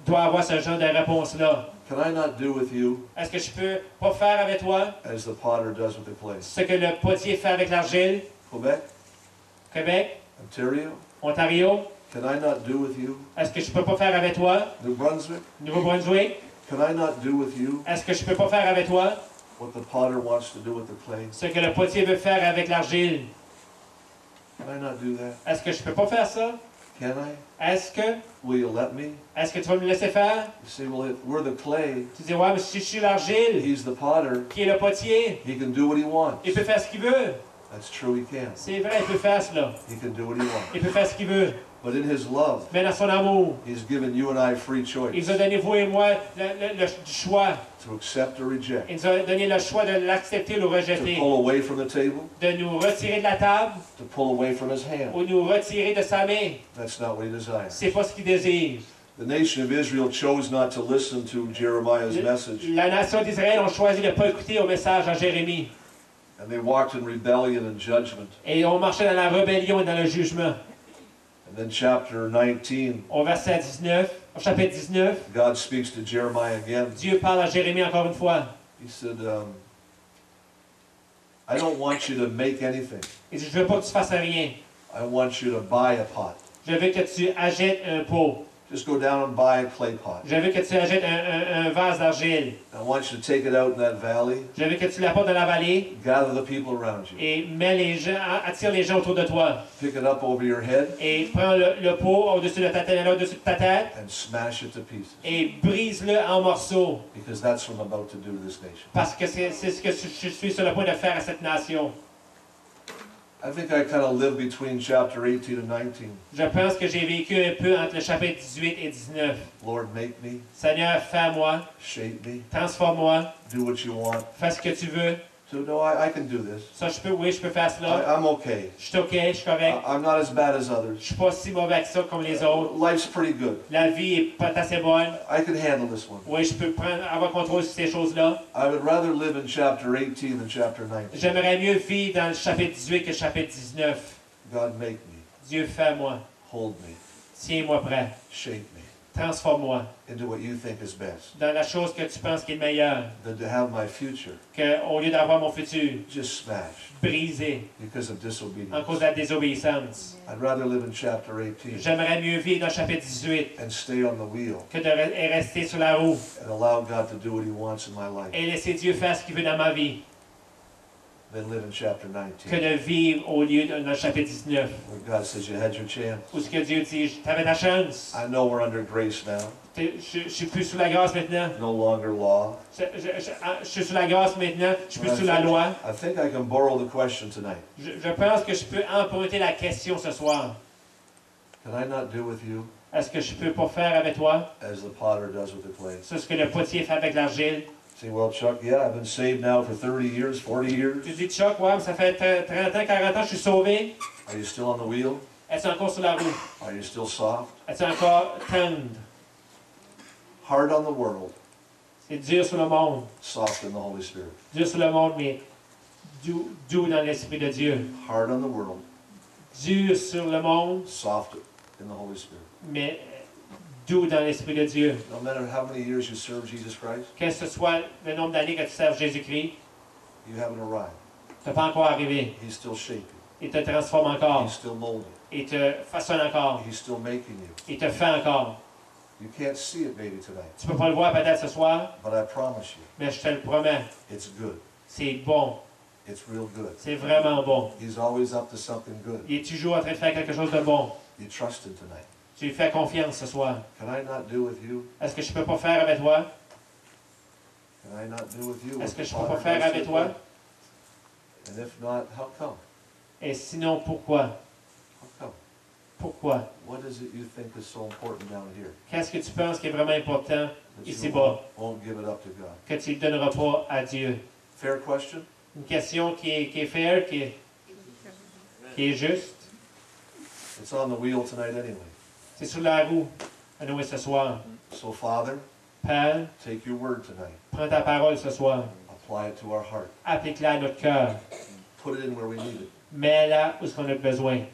S1: doit avoir ce genre de réponse-là.
S2: Can I not do with you
S1: Est-ce que je peux pas faire avec toi
S2: as the potter does with the clay?
S1: ce que le potier fait avec l'argile?
S2: Quebec?
S1: Québec?
S2: Ontario?
S1: Ontario?
S2: Can I not do with you?
S1: Est-ce que je peux pas faire avec toi?
S2: New Brunswick?
S1: Nouveau-Brunswick?
S2: Can I not do with you
S1: Est-ce que je peux pas faire avec toi
S2: what the potter wants to do with the clay?
S1: ce que le potier veut faire avec l'argile?
S2: Can I not do that?
S1: Est-ce que je peux pas faire ça?
S2: Can I?
S1: Est-ce que
S2: Will you let me?
S1: tu vas me laisser faire?
S2: You say, well, if we're the clay,
S1: Tu dis, ouais, mais si je suis l'argile,
S2: he's the potter,
S1: qui est le potier,
S2: he can do what he wants.
S1: il peut faire ce qu'il veut.
S2: That's true, he can.
S1: C'est vrai, il peut faire cela.
S2: He can do what he wants.
S1: Il peut faire ce qu'il veut.
S2: But in his love,
S1: Mais dans son amour,
S2: he's given you and I free
S1: il
S2: choice
S1: nous a donné, vous et moi, le choix.
S2: to accept or reject,
S1: Il nous a donné le choix de l'accepter ou le
S2: to
S1: rejeter.
S2: pull away from the table,
S1: De nous retirer de la table
S2: to pull away from his hand.
S1: ou nous retirer de sa main.
S2: That's not what he desires.
S1: C'est pas ce qu'il désire.
S2: The nation of Israel chose not to listen to Jeremiah's message,
S1: La nation d'Israël a choisi de ne pas écouter au message à Jérémie.
S2: and they walked in rebellion and judgment.
S1: Et on marchait dans la rébellion et dans le jugement.
S2: And then chapter 19,
S1: Au verset 19, au chapitre 19,
S2: God speaks to Jeremiah again.
S1: Dieu parle à Jérémie encore une fois.
S2: He said, I don't want you to make anything.
S1: Il dit, je veux pas que tu fasses rien.
S2: I want you to buy a pot.
S1: Je veux que tu achètes un pot.
S2: Just go down and buy a clay pot.
S1: Je veux que tu achètes un vase d'argile.
S2: I want you to take it out in that valley,
S1: Je veux que tu l'apportes dans la vallée
S2: gather the people around you,
S1: et mets les gens, attire les gens autour de toi.
S2: pick it up over your head,
S1: Et prends le pot au-dessus de ta tête, au-dessus de ta tête
S2: and smash it to pieces.
S1: et brise-le en morceaux.
S2: Because that's what I'm about to do to this nation.
S1: Parce que c'est ce que je suis sur le point de faire à cette nation.
S2: I think I kind of live between chapter 18 and 19.
S1: Je pense que j'ai vécu un peu entre le chapitre 18 et 19.
S2: Lord, make me,
S1: Seigneur, fais-moi,
S2: shape me,
S1: transforme-moi,
S2: do what you want.
S1: fais ce que tu veux.
S2: So, no, I can do this.
S1: Ça, oui, je peux faire cela.
S2: I'm okay.
S1: Je suis OK, je suis correct.
S2: I'm not as bad as
S1: Je
S2: others.
S1: suis pas si mauvais que ça comme les autres.
S2: Life's pretty good.
S1: La vie est pas assez bonne.
S2: I can handle this one.
S1: Oui, je peux avoir contrôle sur ces choses-là.
S2: I would rather live in chapter 18 than chapter 19.
S1: J'aimerais mieux vivre dans le chapitre 18 que le chapitre 19.
S2: God, make me,
S1: Dieu, fais-moi.
S2: hold me,
S1: Tiens-moi prêt.
S2: shape me
S1: Transforme-moi
S2: into what you think is best.
S1: dans la chose que tu penses qui est meilleure.
S2: Than to have my future
S1: Qu'au lieu d'avoir mon futur
S2: just smashed
S1: brisé
S2: because of
S1: en
S2: disobedience.
S1: cause de la désobéissance.
S2: I'd rather live in chapter 18
S1: J'aimerais mieux vivre dans le chapitre 18
S2: and stay on the wheel
S1: que de rester sur la roue
S2: and allow God to do what he wants in my life
S1: et laisser Dieu faire ce qu'il veut dans ma vie
S2: than live in chapter
S1: que
S2: 19
S1: de vivre au lieu dans le chapitre 19
S2: where God says you had your chance.
S1: où ce que Dieu dit, tu avais ta chance.
S2: I know we're under grace now,
S1: Je suis plus sous la grâce maintenant.
S2: no longer law.
S1: Je suis sous la grâce maintenant. Je suis plus sous la loi.
S2: I think I can borrow the question tonight.
S1: Je pense que je peux emprunter la question ce soir.
S2: Can I not do with you
S1: Est-ce que je peux pas faire avec toi
S2: as the potter does with the clay?
S1: c'est ce que le potier fait avec l'argile?
S2: Say, well, Chuck, yeah, I've been saved now for 30 years, 40 years.
S1: Tu dis, Chuck, ouais, mais ça fait 30 ans, 40 ans que je suis sauvé.
S2: Are you still on the wheel?
S1: Es-tu encore sur la roue?
S2: Are you still soft?
S1: Es-tu encore tendre?
S2: Hard on the world,
S1: C'est dur sur le monde.
S2: soft in the Holy Spirit.
S1: Dur sur le monde, mais doux dans l'Esprit de Dieu.
S2: Hard on the world,
S1: Dur sur le monde,
S2: soft in the Holy Spirit.
S1: mais doux dans l'Esprit de Dieu.
S2: No matter how many years you serve Jesus Christ,
S1: Que ce soit le nombre d'années que tu serves Jésus-Christ,
S2: you haven't arrived.
S1: tu n'es pas encore arrivé.
S2: He's still shaping.
S1: Il te transforme encore.
S2: He's still molding.
S1: Il te façonne encore.
S2: He's still making you.
S1: Il te fait encore.
S2: You can't see it maybe tonight,
S1: Tu ne peux pas le voir peut-être ce soir,
S2: but I promise you,
S1: mais je te le promets.
S2: it's good.
S1: C'est bon.
S2: It's real good.
S1: C'est vraiment bon.
S2: He's always up to something good.
S1: Il est toujours en train de faire quelque chose de bon.
S2: You trust him tonight.
S1: Tu lui fais confiance ce soir.
S2: Can I not do with you?
S1: Est-ce que je peux pas faire avec toi?
S2: Can I not do with you?
S1: Est-ce que
S2: what
S1: je
S2: the
S1: peux pas
S2: Father
S1: faire
S2: does
S1: avec
S2: with
S1: toi?
S2: you? And if not, how come?
S1: Et sinon, pourquoi?
S2: How come?
S1: Pourquoi?
S2: What is it you think is so important down here
S1: Qu'est-ce que tu penses qui est vraiment important
S2: that
S1: ici
S2: you
S1: bas,
S2: won't give it up to God?
S1: que tu ne donneras pas à Dieu?
S2: Fair question?
S1: Une question qui est fair, qui est juste.
S2: It's on the wheel tonight anyway.
S1: C'est sur la roue à nous ce soir.
S2: So Father,
S1: Père,
S2: take your word tonight.
S1: prends ta parole ce soir.
S2: Apply it to our heart.
S1: Applique-la à notre cœur.
S2: Put it in where we need it.
S1: Mets-la où on a besoin.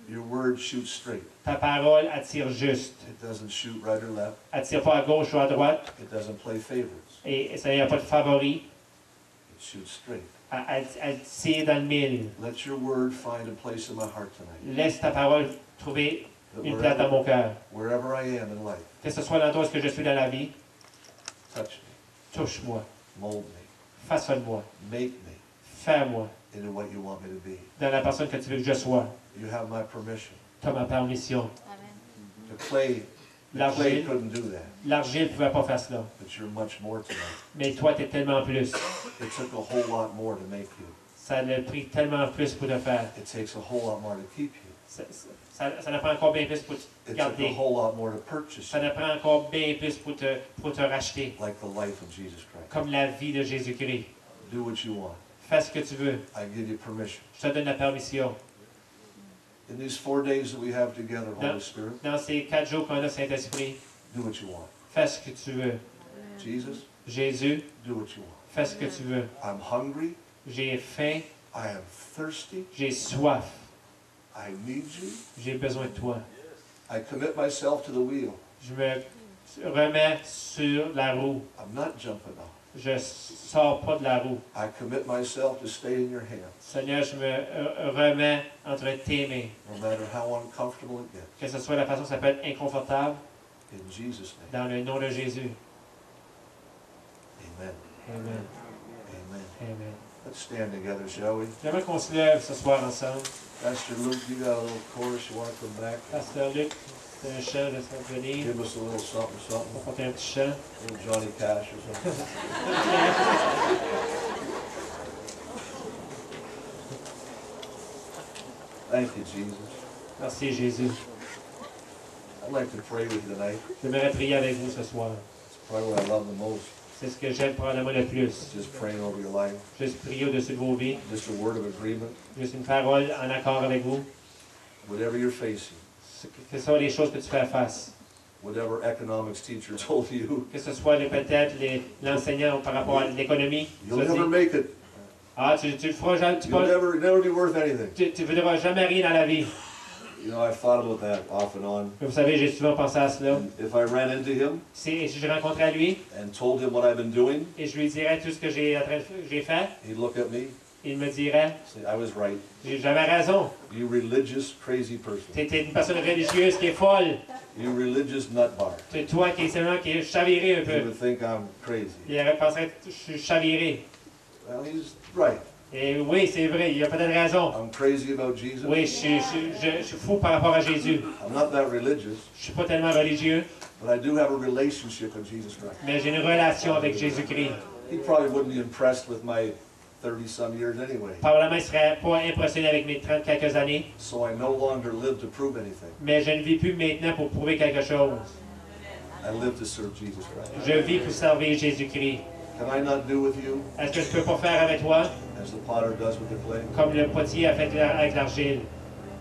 S2: Your word shoots straight.
S1: Ta parole attire juste.
S2: It doesn't shoot right or left.
S1: Attire pas à gauche ou à droite.
S2: It doesn't play favorites.
S1: Et ça n'y a pas de favori.
S2: It shoots straight.
S1: Elle tire dans le mille.
S2: Let your word find a place in my heart tonight.
S1: Laisse ta parole trouver
S2: That
S1: une place dans mon cœur.
S2: wherever I am in life,
S1: Que ce soit dans toi ce que je suis dans la vie,
S2: touch me,
S1: touche-moi,
S2: mold me,
S1: façonne-moi,
S2: make me
S1: fais-moi
S2: into what you want me to be.
S1: dans la personne que tu veux que je sois.
S2: You have my permission.
S1: Tu as ma permission.
S2: The clay
S1: L'argile
S2: couldn't do that,
S1: ne pouvait pas faire cela.
S2: but you're much more tonight.
S1: Mais toi, tu es tellement plus.
S2: It took a whole lot more to make you.
S1: Ça a pris tellement plus pour te faire.
S2: It takes a whole lot more to keep you.
S1: Ça en prend encore bien plus pour te
S2: It took a
S1: garder.
S2: whole lot more to purchase
S1: Ça
S2: you,
S1: en prend encore bien plus pour te racheter.
S2: like the life of Jesus Christ.
S1: Comme la vie de Jésus-Christ.
S2: Do what you want.
S1: Fais ce que tu veux.
S2: I give you permission.
S1: Je te donne la permission.
S2: In these 4 days that we have together, Holy Spirit,
S1: Dans ces 4 jours qu'on a, Saint-Esprit,
S2: do what you want.
S1: fais ce que tu veux.
S2: Jesus,
S1: Jésus,
S2: do what you want.
S1: fais ce que tu veux.
S2: I'm hungry.
S1: J'ai faim,
S2: I am thirsty.
S1: j'ai soif,
S2: I need you.
S1: j'ai besoin de toi.
S2: I commit myself to the wheel.
S1: Je me remets sur la roue.
S2: I'm not jumping off.
S1: Je sors pas de la roue.
S2: I commit myself to stay in your hands,
S1: Seigneur, je me remets entre tes mains.
S2: no matter how uncomfortable it gets.
S1: Que ce soit la façon, ça peut être inconfortable.
S2: In Jesus' name.
S1: Dans le nom de Jésus.
S2: Amen.
S1: Amen.
S2: Amen.
S1: Amen.
S2: Let's stand together, shall we?
S1: J'aimerais qu'on se lève ce soir ensemble.
S2: Pastor Luke, you got a little chorus. You want to come back?
S1: Pasteur Luc, c'est un chant de venir.
S2: Give us a little something,
S1: On va
S2: something.
S1: porter un petit chant.
S2: A little Johnny Cash or something. Thank you, Jesus.
S1: Merci Jésus.
S2: I'd like to pray with you tonight.
S1: J'aimerais prier avec vous ce soir.
S2: It's probably what I love the most.
S1: C'est ce que j'aime probablement le plus.
S2: Just praying over your life.
S1: Juste prier au-dessus de vos vies.
S2: Just a word of agreement.
S1: Juste une parole en accord avec vous.
S2: Whatever you're facing.
S1: Que ce soit les choses que tu fais face.
S2: Whatever economics teacher told you.
S1: Que ce soit peut-être l'enseignant par rapport à l'économie.
S2: You'll never make it.
S1: Ah, tu le feras jamais.
S2: You'll never be worth anything.
S1: Tu ne voudras jamais rien dans la vie.
S2: You know, I've thought about that off and on.
S1: Vous savez, j'ai souvent pensé à cela.
S2: And if I ran into him
S1: Si je rencontrais à lui
S2: and told him what I've been doing,
S1: et je lui dirais tout ce que j'ai fait,
S2: he'd look at me,
S1: il me dirait,
S2: say, I was right.
S1: j'avais raison.
S2: You religious, crazy person.
S1: Tu es une personne religieuse qui est folle.
S2: You religious nutbar.
S1: C'est toi qui es seulement qui est chaviré un
S2: He
S1: peu.
S2: would think I'm crazy.
S1: Il aurait pensé que je suis chaviré.
S2: Well, he's right.
S1: Et oui, c'est vrai, il a peut-être raison.
S2: I'm crazy about Jesus.
S1: Oui, je suis fou par rapport à Jésus.
S2: I'm not that religious,
S1: Je suis pas tellement religieux,
S2: but I do have a relationship with Jesus Christ.
S1: mais j'ai une relation avec Jésus-Christ.
S2: He probably wouldn't be impressed with my 30-some years anyway.
S1: Probablement, il ne serait pas impressionné avec mes 30 quelques années,
S2: So I no longer live to prove anything.
S1: mais je ne vis plus maintenant pour prouver quelque chose.
S2: I live to serve Jesus Christ.
S1: Je vis pour servir Jésus-Christ.
S2: Can I not do with you
S1: Est-ce que je peux pas faire avec toi
S2: as the potter does with the clay?
S1: comme le potier a fait avec l'argile?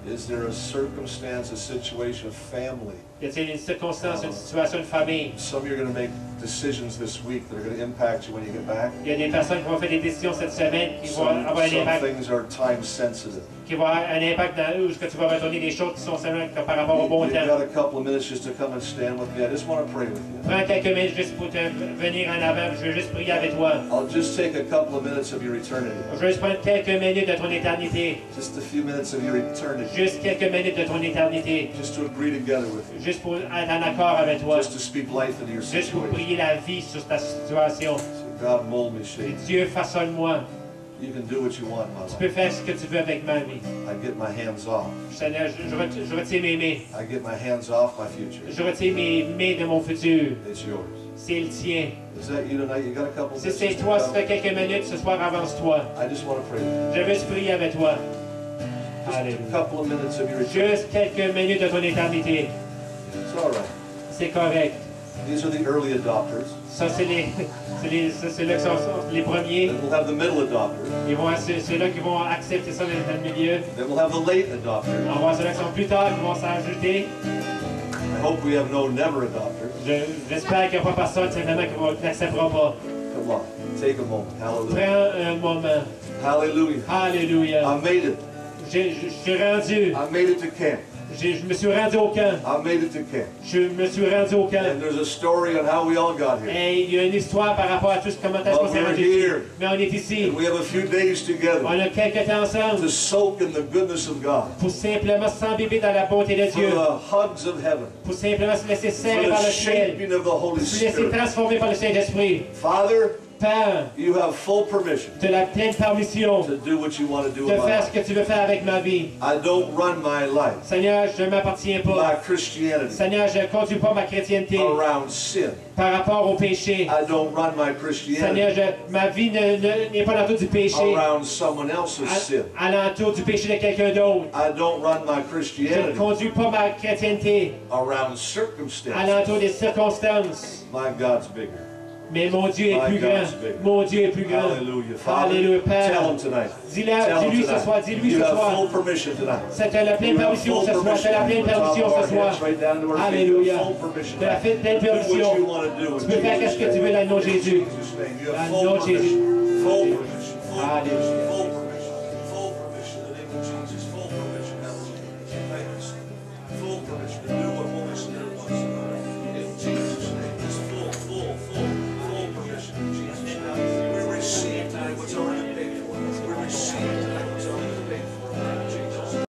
S2: Is there a circumstance, a situation, a family?
S1: Y a-t-il une circonstance, une situation de famille?
S2: Some of you are going to make decisions this week that are going to impact you when you get back.
S1: Il y a des personnes qui vont faire des décisions cette semaine qui vont
S2: Some
S1: avoir un impact,
S2: things are time sensitive.
S1: qui vont avoir un impact dans où tu vas retourner des choses qui sont seulement par rapport au bon
S2: You've
S1: temps.
S2: got a couple of minutes just to come and stand with me. I just want to pray with you.
S1: Prends quelques minutes juste pour te venir en avant. Je veux juste prier avec toi.
S2: I'll just take a couple of minutes of your eternity.
S1: Je veux juste prendre quelques minutes de ton éternité.
S2: Just a few minutes of your eternity.
S1: Juste quelques minutes de ton éternité.
S2: Just to agree together with you.
S1: Juste pour être en accord avec toi.
S2: Just to speak life into your
S1: Juste pour
S2: situation.
S1: prier la vie sur ta situation.
S2: Say, God, mold me, shape
S1: Et
S2: me.
S1: Dieu, façonne-moi.
S2: You can do what you want in my
S1: Tu
S2: life.
S1: peux faire ce que tu veux avec ma vie.
S2: I get my hands off.
S1: Seigneur, je retire mes mains.
S2: I get my hands off my future.
S1: Je retire mes mains de mon futur.
S2: It's yours.
S1: C'est le tien.
S2: Is that you tonight? You got a couple
S1: Si
S2: minutes?
S1: c'est
S2: just to
S1: toi, si
S2: come?
S1: tu as quelques minutes, ce soir, avance-toi.
S2: I just want to pray with
S1: Je veux juste prier avec toi.
S2: you. Just
S1: Alléluia.
S2: a couple of minutes of your eternity.
S1: Juste quelques minutes de ton éternité.
S2: It's all right.
S1: C'est correct.
S2: These are the early adopters.
S1: Ça, c'est là qui sont les premiers.
S2: Then we'll have the middle adopters.
S1: C'est là qui vont accepter ça dans le milieu.
S2: Then we'll have the late adopters.
S1: On va voir ceux-là qui sont plus tard, qui vont s'ajouter.
S2: I hope we have no never adopters.
S1: J'espère qu'il n'y a pas personne simplement qui n'acceptera pas.
S2: Come on, take a moment. Hallelujah.
S1: Prends un moment.
S2: Hallelujah.
S1: Alléluia.
S2: I made it.
S1: Je suis rendu.
S2: I made it to camp.
S1: Je me suis rendu au camp.
S2: I made it to camp.
S1: Je me suis rendu au camp.
S2: And there's a story on how we all got here.
S1: Et il y a une histoire par rapport à tout ce comment est-ce qu'on s'est
S2: But we're
S1: rendu ici.
S2: here.
S1: Mais on est ici.
S2: And we have a few days together
S1: On a quelques temps ensemble
S2: to soak in the goodness of God.
S1: pour simplement s'embiber dans la beauté de
S2: For
S1: Dieu.
S2: the hugs of heaven.
S1: Pour simplement se laisser
S2: For
S1: serrer par
S2: the
S1: le ciel.
S2: shaping of the Holy
S1: Se laisser
S2: Spirit.
S1: transformer par le Saint-Esprit.
S2: Father,
S1: Père,
S2: you have full permission
S1: tu as la pleine permission
S2: to do what you want to do
S1: de
S2: in my
S1: faire
S2: life.
S1: ce que tu veux faire avec ma vie.
S2: I don't run my life,
S1: Seigneur, je ne m'appartiens pas.
S2: my Christianity,
S1: Seigneur, je ne conduis pas ma chrétienté
S2: around sin.
S1: par rapport au péché.
S2: I don't run my
S1: Seigneur,
S2: Christianity
S1: ma vie n'est pas l'entour du péché,
S2: around someone else's sin.
S1: à l'entour du péché de quelqu'un d'autre.
S2: I don't run my
S1: Je ne
S2: Christianity
S1: conduis pas ma chrétienté
S2: around
S1: à
S2: circumstances.
S1: l'entour des circonstances.
S2: My God's bigger.
S1: Mais mon Dieu est plus grand. Mon Dieu est plus grand.
S2: Hallelujah. Father,
S1: Alléluia, Père.
S2: tell him tonight.
S1: Dis-lui
S2: Tell
S1: ce
S2: him
S1: soir,
S2: tonight.
S1: dis-lui
S2: You
S1: ce
S2: have
S1: soir.
S2: full permission tonight.
S1: C'est la pleine
S2: You have
S1: permission
S2: full
S1: ce soir. C'est la pleine
S2: from the top
S1: permission
S2: of our
S1: ce soir.
S2: heads right down to our feet.
S1: Alléluia.
S2: Full permission.
S1: De la pleine
S2: Do what
S1: permission.
S2: you want to do in
S1: Tu peux faire
S2: Jesus'
S1: ce que tu veux
S2: name.
S1: dans le nom de Jésus.
S2: In Jesus' name. You
S1: Dans
S2: have
S1: le
S2: full
S1: nom de Jésus.
S2: permission. Full permission. Full
S1: Alléluia.
S2: permission.